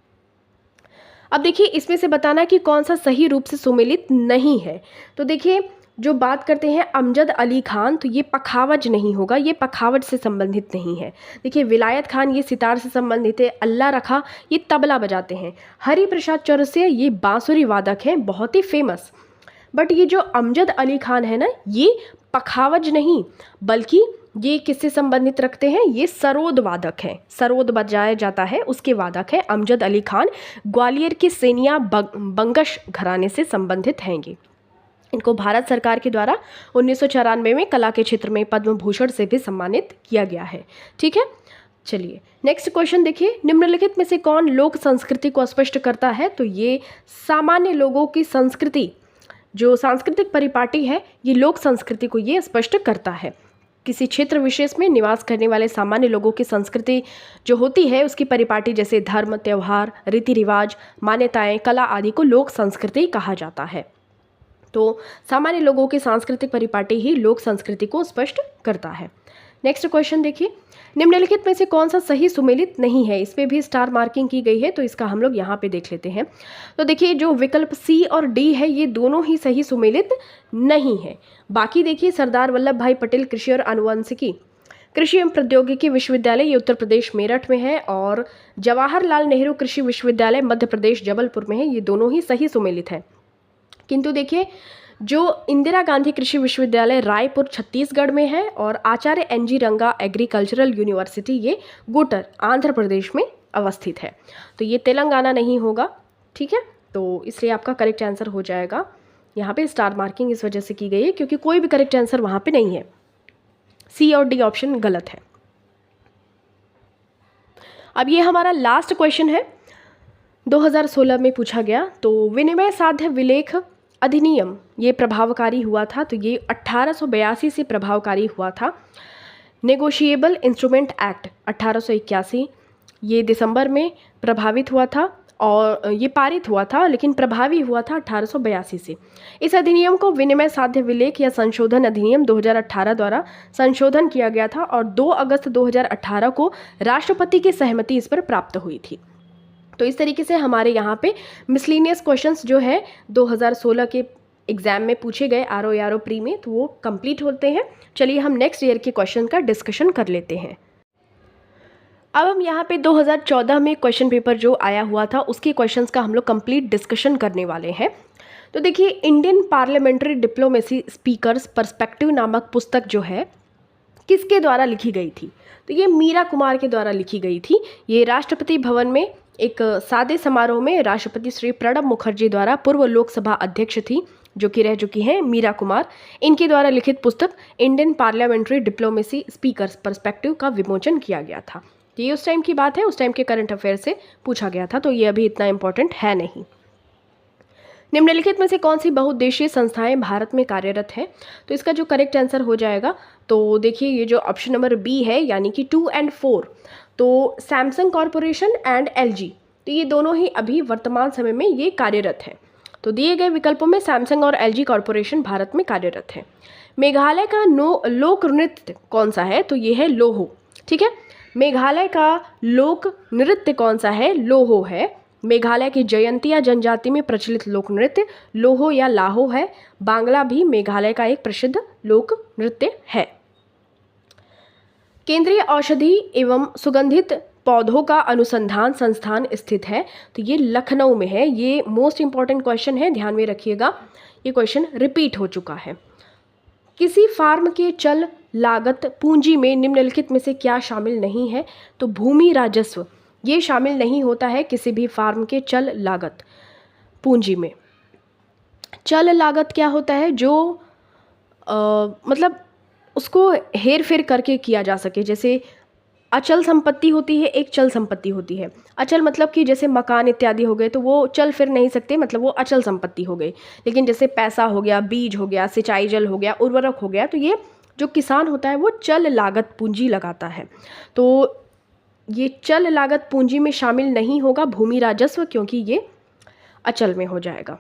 अब देखिए इसमें से बताना कि कौन सा सही रूप से सुमेलित नहीं है। तो देखिए जो बात करते हैं अमजद अली खान, तो ये पखावज नहीं होगा, ये पखावज से संबंधित नहीं है। देखिए विलायत खान ये सितार से संबंधित है। अल्लाह रखा ये तबला बजाते हैं। हरि प्रसाद चौरसिया ये बांसुरी वादक हैं, बहुत ही फेमस। बट ये जो अमजद अली खान है ना, ये पखावज नहीं बल्कि ये किससे संबंधित रखते हैं? ये सरोद वादक हैं, सरोद बजाया जाता है उसके वादक हैं अमजद अली खान। ग्वालियर के सेनिया बंगश घराने से संबंधित हैं ये। इनको भारत सरकार के द्वारा 1994 में कला के क्षेत्र में पद्म भूषण से भी सम्मानित किया गया है। ठीक है, चलिए नेक्स्ट क्वेश्चन देखिए, निम्नलिखित में से कौन लोक संस्कृति को स्पष्ट करता है? तो ये सामान्य लोगों की संस्कृति, जो सांस्कृतिक परिपाटी है, ये लोक संस्कृति को ये स्पष्ट करता है। किसी क्षेत्र विशेष में निवास करने वाले सामान्य लोगों की संस्कृति जो होती है, उसकी परिपाटी जैसे धर्म, त्यौहार, रीति रिवाज, मान्यताएं, कला आदि को लोक संस्कृति कहा जाता है। तो सामान्य लोगों की सांस्कृतिक परिपाटी ही लोक संस्कृति को स्पष्ट करता है। नेक्स्ट क्वेश्चन देखिए, निम्नलिखित में से कौन सा सही सुमेलित नहीं है? इस पे भी स्टार मार्किंग की गई है, तो इसका हम लोग यहाँ पे देख लेते हैं। तो देखिए जो विकल्प सी और डी है, ये दोनों ही सही सुमेलित नहीं है। बाकी देखिए सरदार वल्लभ भाई पटेल कृषि और आनुवंशिकी कृषि एवं प्रौद्योगिकी विश्वविद्यालय, ये उत्तर प्रदेश मेरठ में है, और जवाहरलाल नेहरू कृषि विश्वविद्यालय मध्य प्रदेश जबलपुर में है। ये दोनों ही सही सुमेलित है। किंतु देखिए जो इंदिरा गांधी कृषि विश्वविद्यालय रायपुर छत्तीसगढ़ में है, और आचार्य NG रंगा एग्रीकल्चरल यूनिवर्सिटी ये गुटर आंध्र प्रदेश में अवस्थित है। तो ये तेलंगाना नहीं होगा। ठीक है, तो इसलिए आपका करेक्ट आंसर हो जाएगा। यहाँ पे स्टार मार्किंग इस वजह से की गई है क्योंकि कोई भी करेक्ट आंसर वहाँ पे नहीं है। सी और डी ऑप्शन गलत है। अब ये हमारा लास्ट क्वेश्चन है, 2016 में पूछा गया। तो विनिमय साध्य विलेख अधिनियम ये प्रभावकारी हुआ था, तो ये 1882 से प्रभावकारी हुआ था। नेगोशिएबल इंस्ट्रूमेंट एक्ट 1881 ये दिसंबर में प्रभावित हुआ था और ये पारित हुआ था, लेकिन प्रभावी हुआ था 1882 से। इस अधिनियम को विनिमय साध्य विलेख या संशोधन अधिनियम 2018 द्वारा संशोधन किया गया था और 2 अगस्त 2018 को राष्ट्रपति की सहमति इस पर प्राप्त हुई थी। तो इस तरीके से हमारे यहाँ पे मिसलिनियस क्वेश्चंस जो है 2016 के एग्जाम में पूछे गए आरओ प्री में, तो वो कंप्लीट होते हैं। चलिए हम नेक्स्ट ईयर के क्वेश्चन का डिस्कशन कर लेते हैं। अब हम यहाँ पे 2014 में क्वेश्चन पेपर जो आया हुआ था उसके क्वेश्चंस का हम लोग कंप्लीट डिस्कशन करने वाले हैं। तो देखिए, Indian parliamentary diplomacy speakers perspective नामक पुस्तक जो है किसके द्वारा लिखी गई थी? तो ये मीरा कुमार के द्वारा लिखी गई थी। ये राष्ट्रपति भवन में एक सादे समारोह में राष्ट्रपति श्री प्रणब मुखर्जी द्वारा, पूर्व लोकसभा अध्यक्ष थी जो कि रह चुकी हैं मीरा कुमार, इनके द्वारा लिखित पुस्तक Indian parliamentary diplomacy speakers perspective का विमोचन किया गया था। ये उस टाइम की बात है, उस टाइम के करंट अफेयर से पूछा गया था, तो ये अभी इतना इम्पोर्टेंट है नहीं। निम्नलिखित में से कौन सी बहुउद्देशीय संस्थाएं भारत में कार्यरत हैं? तो इसका जो करेक्ट आंसर हो जाएगा, तो देखिए ये जो ऑप्शन नंबर बी है यानी कि 2 और 4, तो सैमसंग कॉरपोरेशन एंड एलजी, तो ये दोनों ही अभी वर्तमान समय में ये कार्यरत हैं। तो दिए गए विकल्पों में सैमसंग और एलजी कॉरपोरेशन भारत में कार्यरत है। मेघालय का लोक नृत्य कौन सा है? तो ये है लोहो। ठीक है, मेघालय का लोक नृत्य कौन सा है? लोहो है। मेघालय की जयंतिया जनजाति में प्रचलित लोक नृत्य लोहो या लाहो है। बांग्ला भी मेघालय का एक प्रसिद्ध लोक नृत्य है। केंद्रीय औषधि एवं सुगंधित पौधों का अनुसंधान संस्थान स्थित है, तो ये लखनऊ में है। ये मोस्ट इंपॉर्टेंट क्वेश्चन है, ध्यान में रखिएगा, ये क्वेश्चन रिपीट हो चुका है। किसी फार्म के चल लागत पूंजी में निम्नलिखित में से क्या शामिल नहीं है? तो भूमि राजस्व ये शामिल नहीं होता है किसी भी फार्म के चल लागत पूंजी में। चल लागत क्या होता है? जो मतलब उसको हेर फेर करके किया जा सके। जैसे अचल संपत्ति होती है, एक चल संपत्ति होती है। अचल मतलब कि जैसे मकान इत्यादि हो गए तो वो चल फिर नहीं सकते, मतलब वो अचल संपत्ति हो गई। लेकिन जैसे पैसा हो गया, बीज हो गया, सिंचाई जल हो गया, उर्वरक हो गया, तो ये जो किसान होता है वो चल लागत पूंजी लगाता है। तो ये चल लागत पूंजी में शामिल नहीं होगा भूमि राजस्व, क्योंकि ये अचल में हो जाएगा।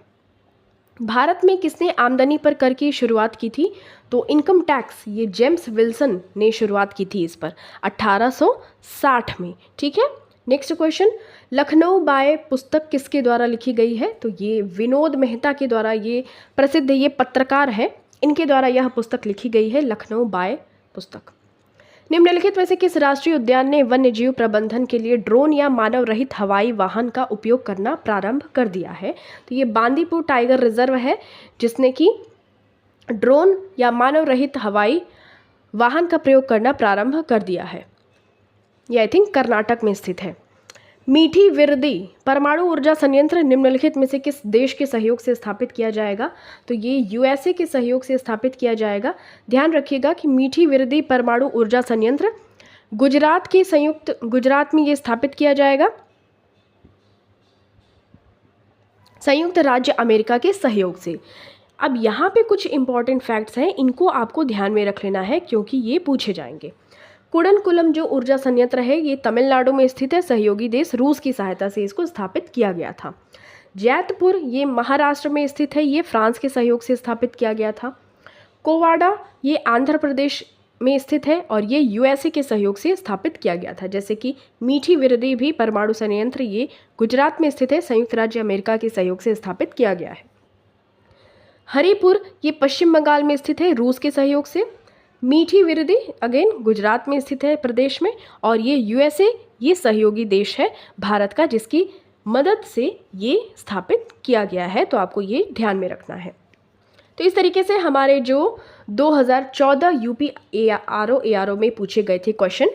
भारत में किसने आमदनी पर कर की शुरुआत की थी? तो इनकम टैक्स ये जेम्स विल्सन ने शुरुआत की थी इस पर 1860 में। ठीक है, नेक्स्ट क्वेश्चन, लखनऊ बाय पुस्तक किसके द्वारा लिखी गई है? तो ये विनोद मेहता के द्वारा, ये प्रसिद्ध ये पत्रकार है, इनके द्वारा यह पुस्तक लिखी गई है, लखनऊ बाय पुस्तक। निम्नलिखित में से किस राष्ट्रीय उद्यान ने वन्य जीव प्रबंधन के लिए ड्रोन या मानव रहित हवाई वाहन का उपयोग करना प्रारंभ कर दिया है? तो ये बांदीपुर टाइगर रिजर्व है जिसने कि ड्रोन या मानव रहित हवाई वाहन का प्रयोग करना प्रारंभ कर दिया है। ये आई थिंक कर्नाटक में स्थित है। मीठी विरदी परमाणु ऊर्जा संयंत्र निम्नलिखित में से किस देश के सहयोग से स्थापित किया जाएगा? तो ये यूएसए के सहयोग से स्थापित किया जाएगा। ध्यान रखिएगा कि मीठी विरदी परमाणु ऊर्जा संयंत्र गुजरात में ये स्थापित किया जाएगा, संयुक्त राज्य अमेरिका के सहयोग से। अब यहाँ पे कुछ इंपॉर्टेंट फैक्ट्स हैं, इनको आपको ध्यान में रख लेना है क्योंकि ये पूछे जाएंगे। कुडनकुलम जो ऊर्जा संयंत्र है ये तमिलनाडु में स्थित है, सहयोगी देश रूस की सहायता से इसको स्थापित किया गया था। जैतपुर ये महाराष्ट्र में स्थित है, ये फ्रांस के सहयोग से स्थापित किया गया था। कोवाडा ये आंध्र प्रदेश में स्थित है और ये यूएसए के सहयोग से स्थापित किया गया था। जैसे कि मीठी विरदी भी परमाणु संयंत्र ये गुजरात में स्थित है, संयुक्त राज्य अमेरिका के सहयोग से स्थापित किया गया है। हरिपुर ये पश्चिम बंगाल में स्थित है, रूस के सहयोग से। मीठी विरदी अगेन गुजरात में स्थित है प्रदेश में, और ये यूएसए ये सहयोगी देश है भारत का जिसकी मदद से ये स्थापित किया गया है, तो आपको ये ध्यान में रखना है। तो इस तरीके से हमारे जो 2014 यूपी आरओ में पूछे गए थे क्वेश्चन,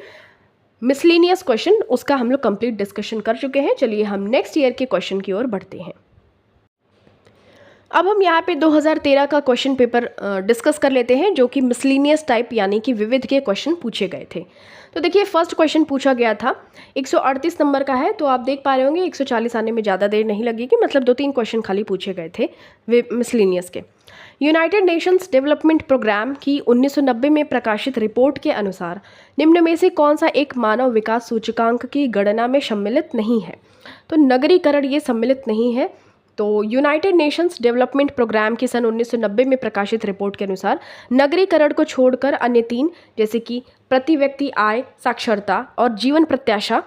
मिसलेनियस क्वेश्चन, उसका हम लोग कंप्लीट डिस्कशन कर चुके हैं। चलिए हम नेक्स्ट ईयर के क्वेश्चन की ओर बढ़ते हैं। अब हम यहाँ पे 2013 का क्वेश्चन पेपर डिस्कस कर लेते हैं, जो कि मिसलिनियस टाइप यानी कि विविध के क्वेश्चन पूछे गए थे। तो देखिए फर्स्ट क्वेश्चन पूछा गया था, 138 नंबर का है, तो आप देख पा रहे होंगे 140 आने में ज़्यादा देर नहीं लगेगी, मतलब 2-3 क्वेश्चन खाली पूछे गए थे मिसलिनियस के। यूनाइटेड नेशंस डेवलपमेंट प्रोग्राम की 1990 में प्रकाशित रिपोर्ट के अनुसार निम्न में से कौन सा एक मानव विकास सूचकांक की गणना में सम्मिलित नहीं है? तो नगरीकरण ये सम्मिलित नहीं है। तो यूनाइटेड नेशंस डेवलपमेंट प्रोग्राम की सन 1990 में प्रकाशित रिपोर्ट के अनुसार नगरीकरण को छोड़कर अन्य 3 जैसे कि प्रति व्यक्ति आय, साक्षरता और जीवन प्रत्याशा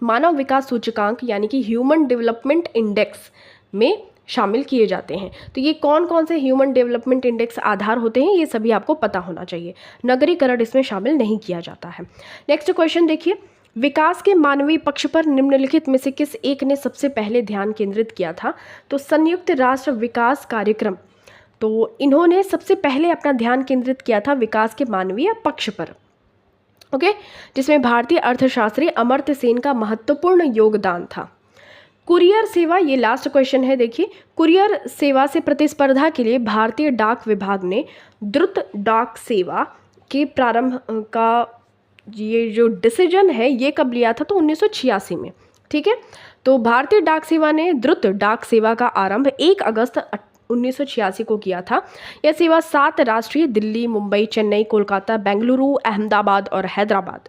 मानव विकास सूचकांक यानी कि ह्यूमन डेवलपमेंट इंडेक्स में शामिल किए जाते हैं। तो ये कौन कौन से ह्यूमन डेवलपमेंट इंडेक्स आधार होते हैं, ये सभी आपको पता होना चाहिए। नगरीकरण इसमें शामिल नहीं किया जाता है। नेक्स्ट क्वेश्चन देखिए, विकास के मानवीय पक्ष पर निम्नलिखित में से किस एक ने सबसे पहले ध्यान केंद्रित किया था? तो संयुक्त राष्ट्र विकास कार्यक्रम, तो इन्होंने सबसे पहले अपना ध्यान केंद्रित किया था विकास के मानवीय पक्ष पर, ओके, जिसमें भारतीय अर्थशास्त्री अमर्त्य सेन का महत्वपूर्ण योगदान था। कुरियर सेवा, ये लास्ट क्वेश्चन है, देखिए कुरियर सेवा से प्रतिस्पर्धा के लिए भारतीय डाक विभाग ने द्रुत डाक सेवा के प्रारंभ का ये जो डिसीजन है ये कब लिया था? तो 1986 में, ठीक है। तो भारतीय डाक सेवा ने द्रुत डाक सेवा का आरंभ 1 अगस्त 1986 को किया था। यह सेवा 7 राष्ट्रीय दिल्ली, मुंबई, चेन्नई, कोलकाता, बेंगलुरु, अहमदाबाद और हैदराबाद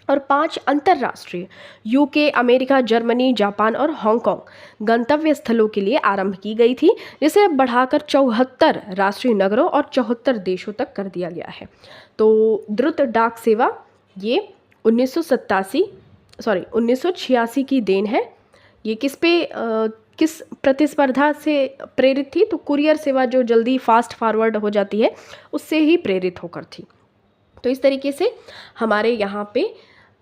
और 5 अंतर्राष्ट्रीय यूके, अमेरिका, जर्मनी, जापान और हांगकांग गंतव्य स्थलों के लिए आरंभ की गई थी, जिसे अब बढ़ाकर 74 राष्ट्रीय नगरों और 74 देशों तक कर दिया गया है। तो द्रुत डाक सेवा ये 1986 की देन है। ये किस प्रतिस्पर्धा से प्रेरित थी? तो कुरियर सेवा जो जल्दी फास्ट फॉरवर्ड हो जाती है उससे ही प्रेरित होकर थी। तो इस तरीके से हमारे यहाँ पे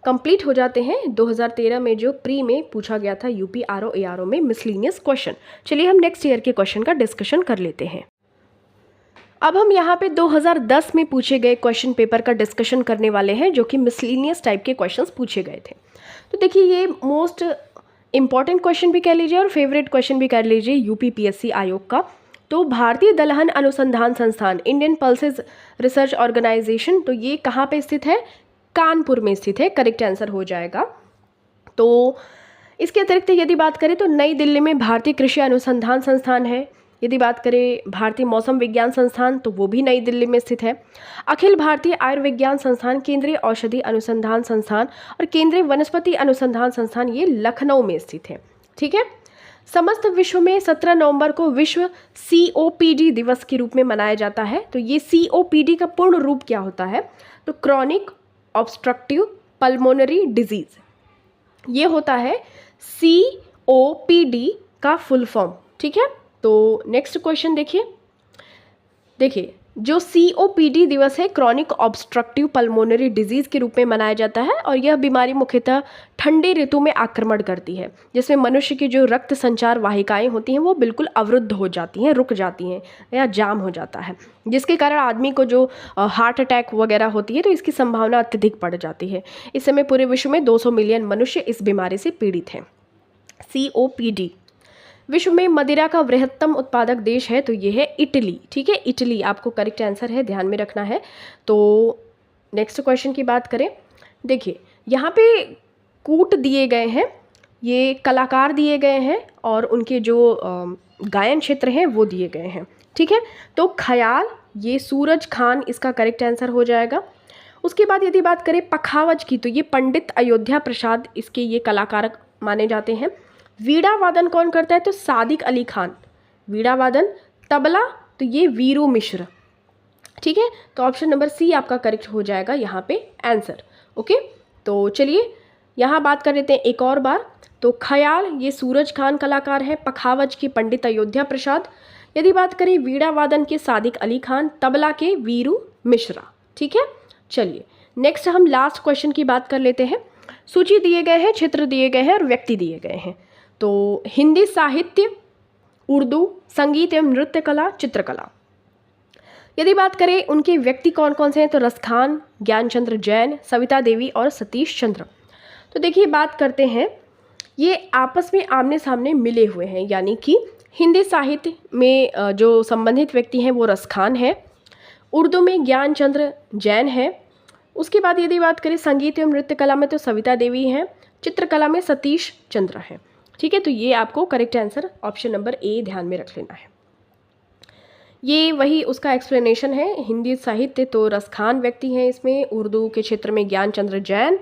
कंप्लीट हो जाते हैं 2013 में जो प्री में पूछा गया था यूपी आरओ एआरओ में मिसलिनियस क्वेश्चन। चलिए हम नेक्स्ट ईयर के क्वेश्चन का डिस्कशन कर लेते हैं। अब हम यहाँ पे 2010 में पूछे गए क्वेश्चन पेपर का डिस्कशन करने वाले हैं, जो कि मिसलिनियस टाइप के क्वेश्चंस पूछे गए थे। तो देखिए ये मोस्ट इंपॉर्टेंट क्वेश्चन भी कह लीजिए और फेवरेट क्वेश्चन भी कह लीजिए यूपीपीएससी आयोग का। तो भारतीय दलहन अनुसंधान संस्थान, इंडियन पल्सेस रिसर्च ऑर्गेनाइजेशन, तो ये कहाँ पे स्थित है? कानपुर में स्थित है, करेक्ट आंसर हो जाएगा। तो इसके अतिरिक्त यदि बात करें तो नई दिल्ली में भारतीय कृषि अनुसंधान संस्थान है। यदि बात करें भारतीय मौसम विज्ञान संस्थान, तो वो भी नई दिल्ली में स्थित है। अखिल भारतीय आयुर्विज्ञान संस्थान, केंद्रीय औषधि अनुसंधान संस्थान और केंद्रीय वनस्पति अनुसंधान संस्थान ये लखनऊ में स्थित है, ठीक है। समस्त विश्व में 17 नवंबर को विश्व COPD दिवस के रूप में मनाया जाता है। तो ये COPD का पूर्ण रूप क्या होता है? तो क्रॉनिक ऑब्स्ट्रक्टिव पल्मोनरी डिजीज, ये होता है COPD का फुल फॉर्म, ठीक है। तो नेक्स्ट क्वेश्चन देखिए जो COPD दिवस है क्रॉनिक ऑब्स्ट्रक्टिव पल्मोनरी डिजीज के रूप में मनाया जाता है और यह बीमारी मुख्यतः ठंडे ऋतु में आक्रमण करती है, जिसमें मनुष्य की जो रक्त संचार वाहिकाएं होती हैं वो बिल्कुल अवरुद्ध हो जाती हैं, रुक जाती हैं या जाम हो जाता है, जिसके कारण आदमी को जो हार्ट अटैक वगैरह होती है तो इसकी संभावना अत्यधिक बढ़ जाती है। इस समय पूरे विश्व में 200 मिलियन मनुष्य इस बीमारी से पीड़ित हैं। COPD। विश्व में मदिरा का वृहत्तम उत्पादक देश है, तो ये है इटली, ठीक है। इटली आपको करेक्ट आंसर है, ध्यान में रखना है। तो नेक्स्ट क्वेश्चन की बात करें, देखिए यहाँ पे कूट दिए गए हैं, ये कलाकार दिए गए हैं और उनके जो गायन क्षेत्र हैं वो दिए गए हैं, ठीक है। तो ख्याल, ये सूरज खान इसका करेक्ट आंसर हो जाएगा। उसके बाद यदि बात करें पखावज की, तो ये पंडित अयोध्या प्रसाद इसके ये कलाकार माने जाते हैं। वीणा वादन कौन करता है? तो सादिक अली खान वीणा वादन। तबला, तो ये वीरू मिश्र, ठीक है। तो ऑप्शन नंबर C आपका करेक्ट हो जाएगा यहाँ पे आंसर, ओके। तो चलिए यहाँ बात कर लेते हैं एक और बार। तो ख्याल ये सूरज खान कलाकार है, पखावज के पंडित अयोध्या प्रसाद, यदि बात करें वीणा वादन के सादिक अली खान, तबला के वीरू मिश्रा, ठीक है। चलिए नेक्स्ट हम लास्ट क्वेश्चन की बात कर लेते हैं। सूची दिए गए हैं, क्षेत्र दिए गए हैं और व्यक्ति दिए गए हैं। तो हिंदी साहित्य, उर्दू, संगीत एवं नृत्य कला, चित्रकला। यदि बात करें उनके व्यक्ति कौन कौन से हैं, तो रसखान, ज्ञानचंद्र जैन, सविता देवी और सतीश चंद्र। तो देखिए बात करते हैं, ये आपस में आमने सामने मिले हुए हैं, यानी कि हिंदी साहित्य में जो संबंधित व्यक्ति हैं वो रसखान है। उर्दू में ज्ञानचंद्र जैन है। उसके बाद यदि बात करें संगीत एवं नृत्य कला में तो सविता देवी हैं। चित्रकला में सतीश चंद्र हैं। ठीक है, तो ये आपको correct answer option number A ध्यान में रख लेना है। ये वही उसका एक्सप्लेनेशन है। हिंदी साहित्य तो रसखान व्यक्ति हैं इसमें, उर्दू के क्षेत्र में ज्ञानचंद्र जैन,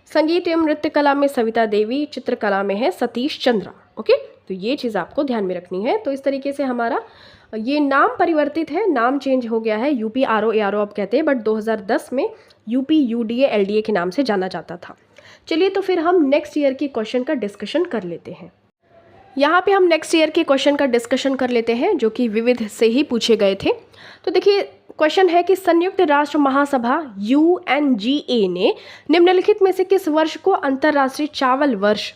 संगीत एवं नृत्य कला में सविता देवी, चित्रकला में है सतीश चंद्र। ओके, तो ये चीज़ आपको ध्यान में रखनी है। तो इस तरीके से हमारा ये नाम परिवर्तित है, नाम चेंज हो गया है, यूपी आरओ एआरओ अब कहते हैं, बट 2010 में यूपी यूडीए एलडीए के नाम से जाना जाता था। चलिए तो फिर हम नेक्स्ट ईयर के क्वेश्चन का डिस्कशन कर लेते हैं। यहाँ पे हम नेक्स्ट ईयर के क्वेश्चन का डिस्कशन कर लेते हैं जो कि विविध से ही पूछे गए थे। तो देखिए क्वेश्चन है कि संयुक्त राष्ट्र महासभा यूएनजीए ने निम्नलिखित में से किस वर्ष को अंतर्राष्ट्रीय चावल वर्ष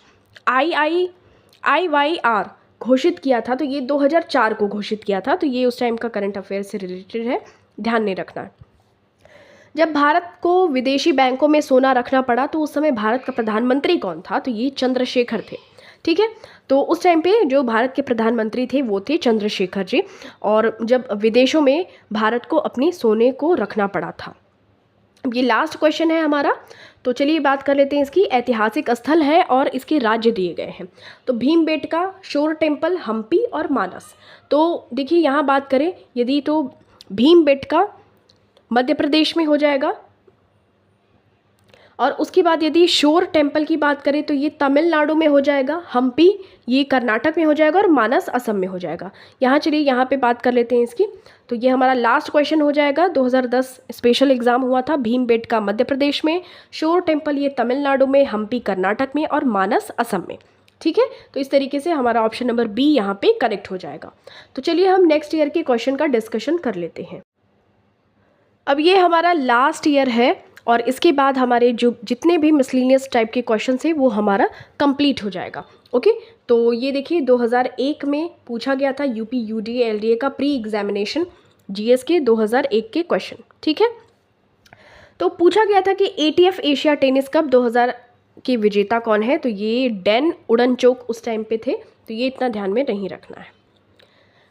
IYR घोषित किया था। तो ये 2004 को घोषित किया था। तो ये उस टाइम का करंट अफेयर से रिलेटेड है, ध्यान नहीं रखना। जब भारत को विदेशी बैंकों में सोना रखना पड़ा तो उस समय भारत का प्रधानमंत्री कौन था। तो ये चंद्रशेखर थे। ठीक है, तो उस टाइम पे जो भारत के प्रधानमंत्री थे वो थे चंद्रशेखर जी, और जब विदेशों में भारत को अपनी सोने को रखना पड़ा था। ये लास्ट क्वेश्चन है हमारा, तो चलिए बात कर लेते हैं। इसकी ऐतिहासिक स्थल है और इसके राज्य दिए गए हैं। तो भीमबेटका, शोर टेम्पल, हम्पी और मानस। तो देखिए यहाँ बात करें यदि तो भीमबेटका मध्य प्रदेश में हो जाएगा, और उसके बाद यदि शोर टेम्पल की बात करें तो ये तमिलनाडु में हो जाएगा, हम्पी ये कर्नाटक में हो जाएगा और मानस असम में हो जाएगा। यहाँ चलिए यहाँ पे बात कर लेते हैं इसकी। तो ये हमारा लास्ट क्वेश्चन हो जाएगा। 2010 स्पेशल एग्जाम हुआ था। भीमबेटका मध्य प्रदेश में, शोर टेम्पल ये तमिलनाडु में, हम्पी कर्नाटक में और मानस असम में। ठीक है, तो इस तरीके से हमारा ऑप्शन नंबर बी यहाँ पे करेक्ट हो जाएगा। तो चलिए हम नेक्स्ट ईयर के क्वेश्चन का डिस्कशन कर लेते हैं। अब ये हमारा लास्ट ईयर है और इसके बाद हमारे जो जितने भी मिसलिनियस टाइप के क्वेश्चन है वो हमारा कंप्लीट हो जाएगा। ओके, तो ये देखिए 2001 में पूछा गया था यूपी यूडीए एलडीए का प्री एग्जामिनेशन जीएस के 2001 के क्वेश्चन। ठीक है, तो पूछा गया था कि एटीएफ एशिया टेनिस कप 2000 के विजेता कौन है। तो ये डैन उड़नचोक उस टाइम पे थे, तो ये इतना ध्यान में नहीं रखना है।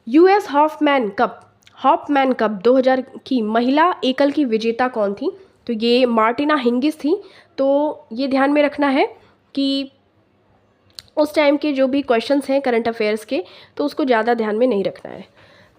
यूएस हॉफमैन कप 2000 की महिला एकल की विजेता कौन थी। तो ये मार्टिना हिंगिस थी। तो ये ध्यान में रखना है कि उस टाइम के जो भी क्वेश्चंस हैं करंट अफेयर्स के, तो उसको ज़्यादा ध्यान में नहीं रखना है।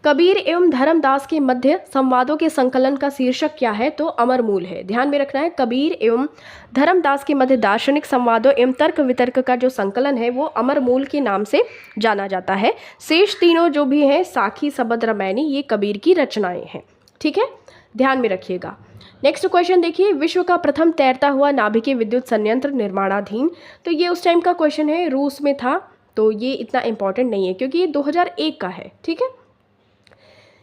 कबीर एवं धर्मदास के मध्य संवादों के संकलन का शीर्षक क्या है। तो अमर मूल है। ध्यान में रखना है, कबीर एवं धर्मदास के मध्य दार्शनिक संवादों एवं तर्क वितर्क का जो संकलन है वो अमर मूल के नाम से जाना जाता है। शेष तीनों जो भी हैं, साखी, सबद, रामायणी, ये कबीर की रचनाएं हैं। ठीक है, ध्यान में रखिएगा। नेक्स्ट क्वेश्चन देखिए, विश्व का प्रथम तैरता हुआ नाभिकीय विद्युत संयंत्र निर्माणाधीन। तो ये उस टाइम का क्वेश्चन है, रूस में था। तो ये इतना इंपॉर्टेंट नहीं है क्योंकि ये 2001 का है। ठीक है,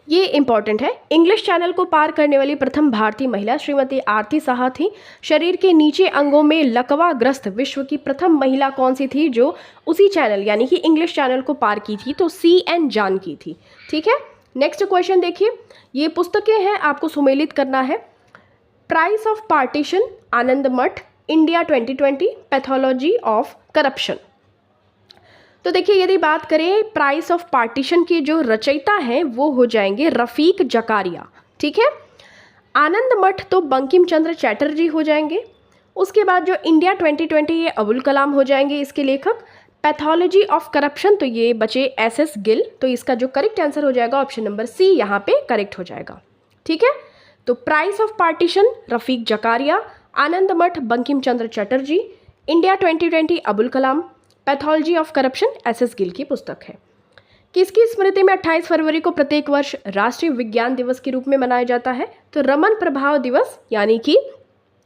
ये इंपॉर्टेंट है। इंग्लिश चैनल को पार करने वाली प्रथम भारतीय महिला श्रीमती आरती साहा थी। शरीर के नीचे अंगों में लकवा ग्रस्त विश्व की प्रथम महिला कौन सी थी जो उसी चैनल यानी कि इंग्लिश चैनल को पार की थी। तो CN जानकी थी। ठीक है, नेक्स्ट क्वेश्चन देखिए, ये पुस्तकें हैं, आपको सुमेलित करना है। प्राइस ऑफ पार्टीशन, आनंद मठ, इंडिया 2020, पैथोलॉजी ऑफ करप्शन। तो देखिए यदि बात करें प्राइस ऑफ पार्टीशन के जो रचयिता हैं वो हो जाएंगे रफीक जकारिया। ठीक है, आनंद मठ तो बंकिम चंद्र चैटर्जी हो जाएंगे। उसके बाद जो इंडिया 2020 ये अबुल कलाम हो जाएंगे इसके लेखक। पैथोलॉजी ऑफ करप्शन तो ये बचे SS गिल। तो इसका जो करेक्ट आंसर हो जाएगा ऑप्शन नंबर C यहाँ पे करेक्ट हो जाएगा। ठीक है, तो price of partition Rafiq Zakaria, Anand Math Bankim Chandra Chatterjee, India 2020 Abul Kalam, pathology of corruption SS Gill की पुस्तक है। किसकी स्मृति में 28 फरवरी को प्रत्येक वर्ष राष्ट्रीय विज्ञान दिवस के रूप में मनाया जाता है। तो रमन प्रभाव दिवस, यानी कि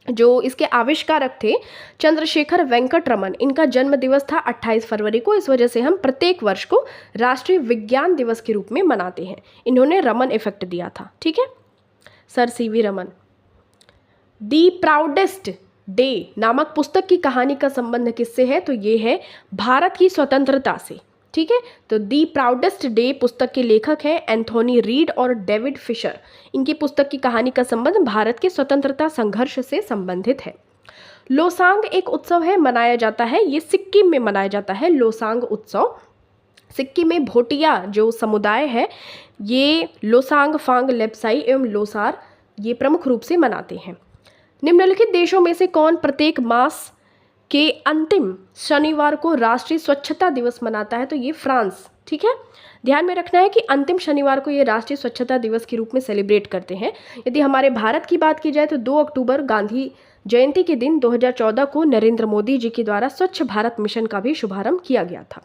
जो इसके आविष्कारक थे चंद्रशेखर वेंकट रमन, इनका जन्म दिवस था 28 फरवरी को। इस वजह से हम प्रत्येक वर्ष को राष्ट्रीय विज्ञान दिवस के रूप में मनाते हैं। इन्होंने रमन इफेक्ट दिया था। ठीक है, सर CV रमन। दी प्राउडेस्ट डे नामक पुस्तक की कहानी का संबंध किससे है। तो ये है भारत की स्वतंत्रता से। ठीक है, तो दी प्राउडेस्ट डे पुस्तक के लेखक हैं एंथोनी रीड और डेविड फिशर। इनकी पुस्तक की कहानी का संबंध भारत के स्वतंत्रता संघर्ष से संबंधित है। लोसांग एक उत्सव है, मनाया जाता है, ये सिक्किम में मनाया जाता है। लोसांग उत्सव सिक्किम में भोटिया जो समुदाय है ये लोसांग फांग लेप्साई एवं लोसार ये प्रमुख रूप से मनाते हैं। निम्नलिखित देशों में से कौन प्रत्येक मास के अंतिम शनिवार को राष्ट्रीय स्वच्छता दिवस मनाता है? तो ये फ्रांस। ठीक है, ध्यान में रखना है कि अंतिम शनिवार को ये राष्ट्रीय स्वच्छता दिवस के रूप में सेलिब्रेट करते हैं। यदि हमारे भारत की बात की जाए तो 2 अक्टूबर गांधी जयंती के दिन 2014 को नरेंद्र मोदी जी के द्वारा स्वच्छ भारत मिशन का भी शुभारंभ किया गया था।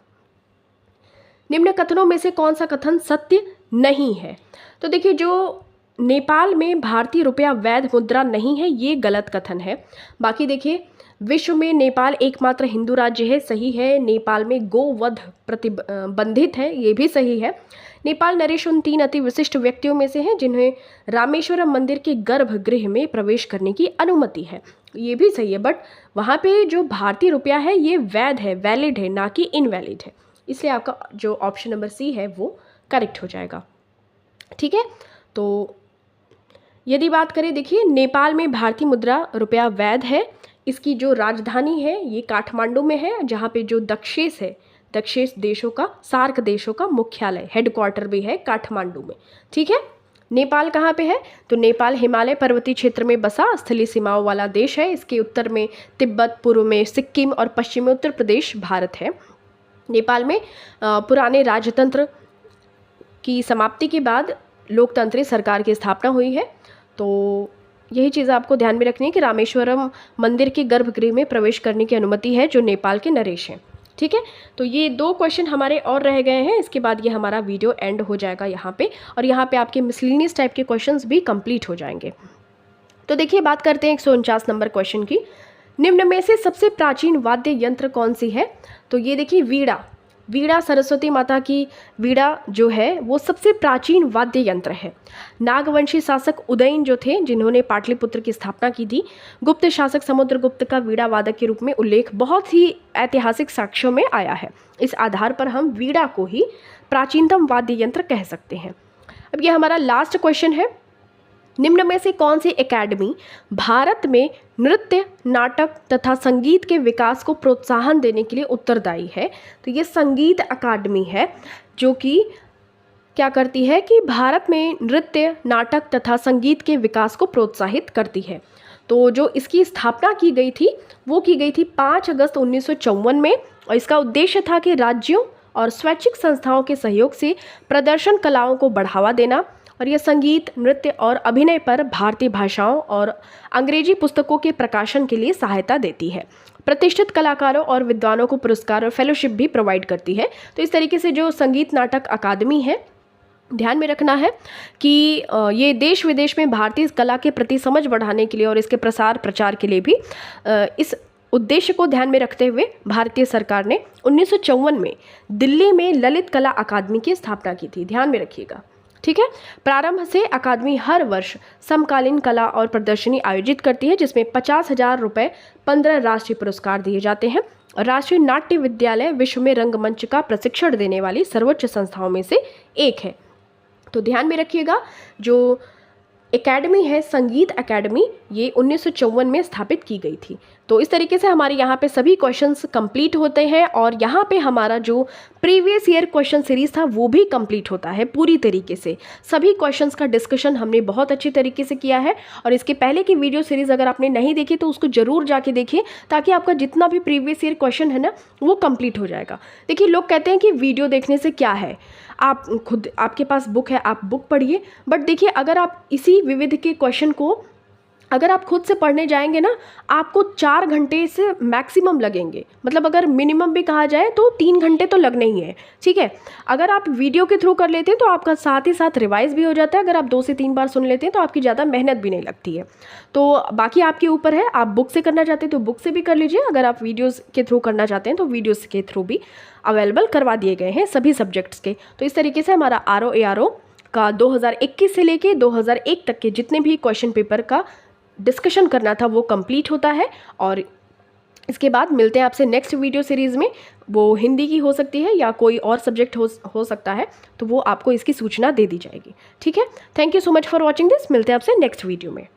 निम्न कथनों में से कौन सा कथन सत्य नहीं है? तो देखिए, जो नेपाल में भारतीय रुपया वैध मुद्रा नहीं है ये गलत कथन है। बाकी देखिए, विश्व में नेपाल एकमात्र हिंदू राज्य है, सही है। नेपाल में गोवध प्रतिबंधित है, ये भी सही है। नेपाल नरेश उन 3 अति विशिष्ट व्यक्तियों में से हैं जिन्हें रामेश्वरम मंदिर के गर्भगृह में प्रवेश करने की अनुमति है, ये भी सही है। बट वहाँ पे जो भारतीय रुपया है ये वैध है, वैलिड है, ना कि इनवैलिड है, इसलिए आपका जो ऑप्शन नंबर सी है वो करेक्ट हो जाएगा। ठीक है, तो यदि बात करें, देखिए नेपाल में भारतीय मुद्रा रुपया वैध है। इसकी जो राजधानी है ये काठमांडू में है, जहाँ पे जो दक्षेश है, दक्षेश देशों का, सार्क देशों का मुख्यालय, हेडक्वार्टर भी है काठमांडू में। ठीक है, नेपाल कहाँ पे है? तो नेपाल हिमालय पर्वतीय क्षेत्र में बसा स्थलीय सीमाओं वाला देश है। इसके उत्तर में तिब्बत, पूर्व में सिक्किम और पश्चिम में उत्तर प्रदेश भारत है। नेपाल में पुराने राजतंत्र की समाप्ति के बाद लोकतांत्रिक सरकार की स्थापना हुई है। तो यही चीज़ आपको ध्यान में रखनी है कि रामेश्वरम मंदिर के गर्भगृह में प्रवेश करने की अनुमति है जो नेपाल के नरेश हैं। ठीक है, तो ये 2 क्वेश्चन हमारे और रह गए हैं। इसके बाद ये हमारा वीडियो एंड हो जाएगा यहाँ पे, और यहाँ पे आपके मिसलिनियस टाइप के क्वेश्चंस भी कंप्लीट हो जाएंगे। तो देखिए, बात करते हैं 149 नंबर क्वेश्चन की। निम्न में से सबसे प्राचीन वाद्य यंत्र कौन सी है? तो ये देखिए, वीणा। वीणा सरस्वती माता की वीणा जो है वो सबसे प्राचीन वाद्य यंत्र है। नागवंशी शासक उदयन जो थे, जिन्होंने पाटलिपुत्र की स्थापना की थी, गुप्त शासक समुद्रगुप्त का वीणा वादक के रूप में उल्लेख बहुत ही ऐतिहासिक साक्ष्यों में आया है। इस आधार पर हम वीणा को ही प्राचीनतम वाद्य यंत्र कह सकते हैं। अब ये हमारा लास्ट क्वेश्चन है। निम्न में से कौन सी एकेडमी भारत में नृत्य, नाटक तथा संगीत के विकास को प्रोत्साहन देने के लिए उत्तरदायी है? तो ये संगीत अकादमी है जो कि क्या करती है कि भारत में नृत्य, नाटक तथा संगीत के विकास को प्रोत्साहित करती है। तो जो इसकी स्थापना की गई थी वो की गई थी 5 अगस्त 1954 में, और इसका उद्देश्य था कि राज्यों और स्वैच्छिक संस्थाओं के सहयोग से प्रदर्शन कलाओं को बढ़ावा देना, और यह संगीत, नृत्य और अभिनय पर भारतीय भाषाओं और अंग्रेजी पुस्तकों के प्रकाशन के लिए सहायता देती है। प्रतिष्ठित कलाकारों और विद्वानों को पुरस्कार और फेलोशिप भी प्रोवाइड करती है। तो इस तरीके से जो संगीत नाटक अकादमी है, ध्यान में रखना है कि ये देश विदेश में भारतीय कला के प्रति समझ बढ़ाने के लिए और इसके प्रसार प्रचार के लिए भी इस उद्देश्य को ध्यान में रखते हुए भारतीय सरकार ने 1954 में दिल्ली में ललित कला अकादमी की स्थापना की थी। ध्यान में रखिएगा। ठीक है, प्रारंभ से अकादमी हर वर्ष समकालीन कला और प्रदर्शनी आयोजित करती है, जिसमें 50,000 रुपये, 15 राष्ट्रीय पुरस्कार दिए जाते हैं। राष्ट्रीय नाट्य विद्यालय विश्व में रंगमंच का प्रशिक्षण देने वाली सर्वोच्च संस्थाओं में से एक है। तो ध्यान में रखिएगा, जो एकेडमी है संगीत एकेडमी, ये 1954 में स्थापित की गई थी। तो इस तरीके से हमारे यहाँ पे सभी क्वेश्चंस कंप्लीट होते हैं, और यहाँ पे हमारा जो प्रीवियस ईयर क्वेश्चन सीरीज़ था वो भी कंप्लीट होता है पूरी तरीके से। सभी क्वेश्चंस का डिस्कशन हमने बहुत अच्छी तरीके से किया है, और इसके पहले की वीडियो सीरीज़ अगर आपने नहीं देखी तो उसको ज़रूर जाके देखिए, ताकि आपका जितना भी प्रीवियस ईयर क्वेश्चन है ना वो कंप्लीट हो जाएगा। देखिए, लोग कहते हैं कि वीडियो देखने से क्या है, आप खुद, आपके पास बुक है, आप बुक पढ़िए। बट देखिए, अगर आप इसी विविध के क्वेश्चन को अगर आप खुद से पढ़ने जाएंगे ना, आपको 4 घंटे से मैक्सिमम लगेंगे। मतलब अगर मिनिमम भी कहा जाए तो 3 घंटे तो लगने ही है। ठीक है, अगर आप वीडियो के थ्रू कर लेते हैं तो आपका साथ ही साथ रिवाइज भी हो जाता है। अगर आप 2 से 3 बार सुन लेते हैं तो आपकी ज़्यादा मेहनत भी नहीं लगती है। तो बाकी आपके ऊपर है, आप बुक से करना चाहते हैं तो बुक से भी कर लीजिए, अगर आप वीडियोज़ के थ्रू करना चाहते हैं तो वीडियोज़ के थ्रू भी अवेलेबल करवा दिए गए हैं सभी सब्जेक्ट्स के। तो इस तरीके से हमारा RO ARO का 2021 से लेके 2001 तक के जितने भी क्वेश्चन पेपर का डिस्कशन करना था वो कंप्लीट होता है। और इसके बाद मिलते हैं आपसे नेक्स्ट वीडियो सीरीज़ में। वो हिंदी की हो सकती है या कोई और सब्जेक्ट हो सकता है, तो वो आपको इसकी सूचना दे दी जाएगी। ठीक है, thank you so much for watching this. मिलते हैं आपसे नेक्स्ट वीडियो में।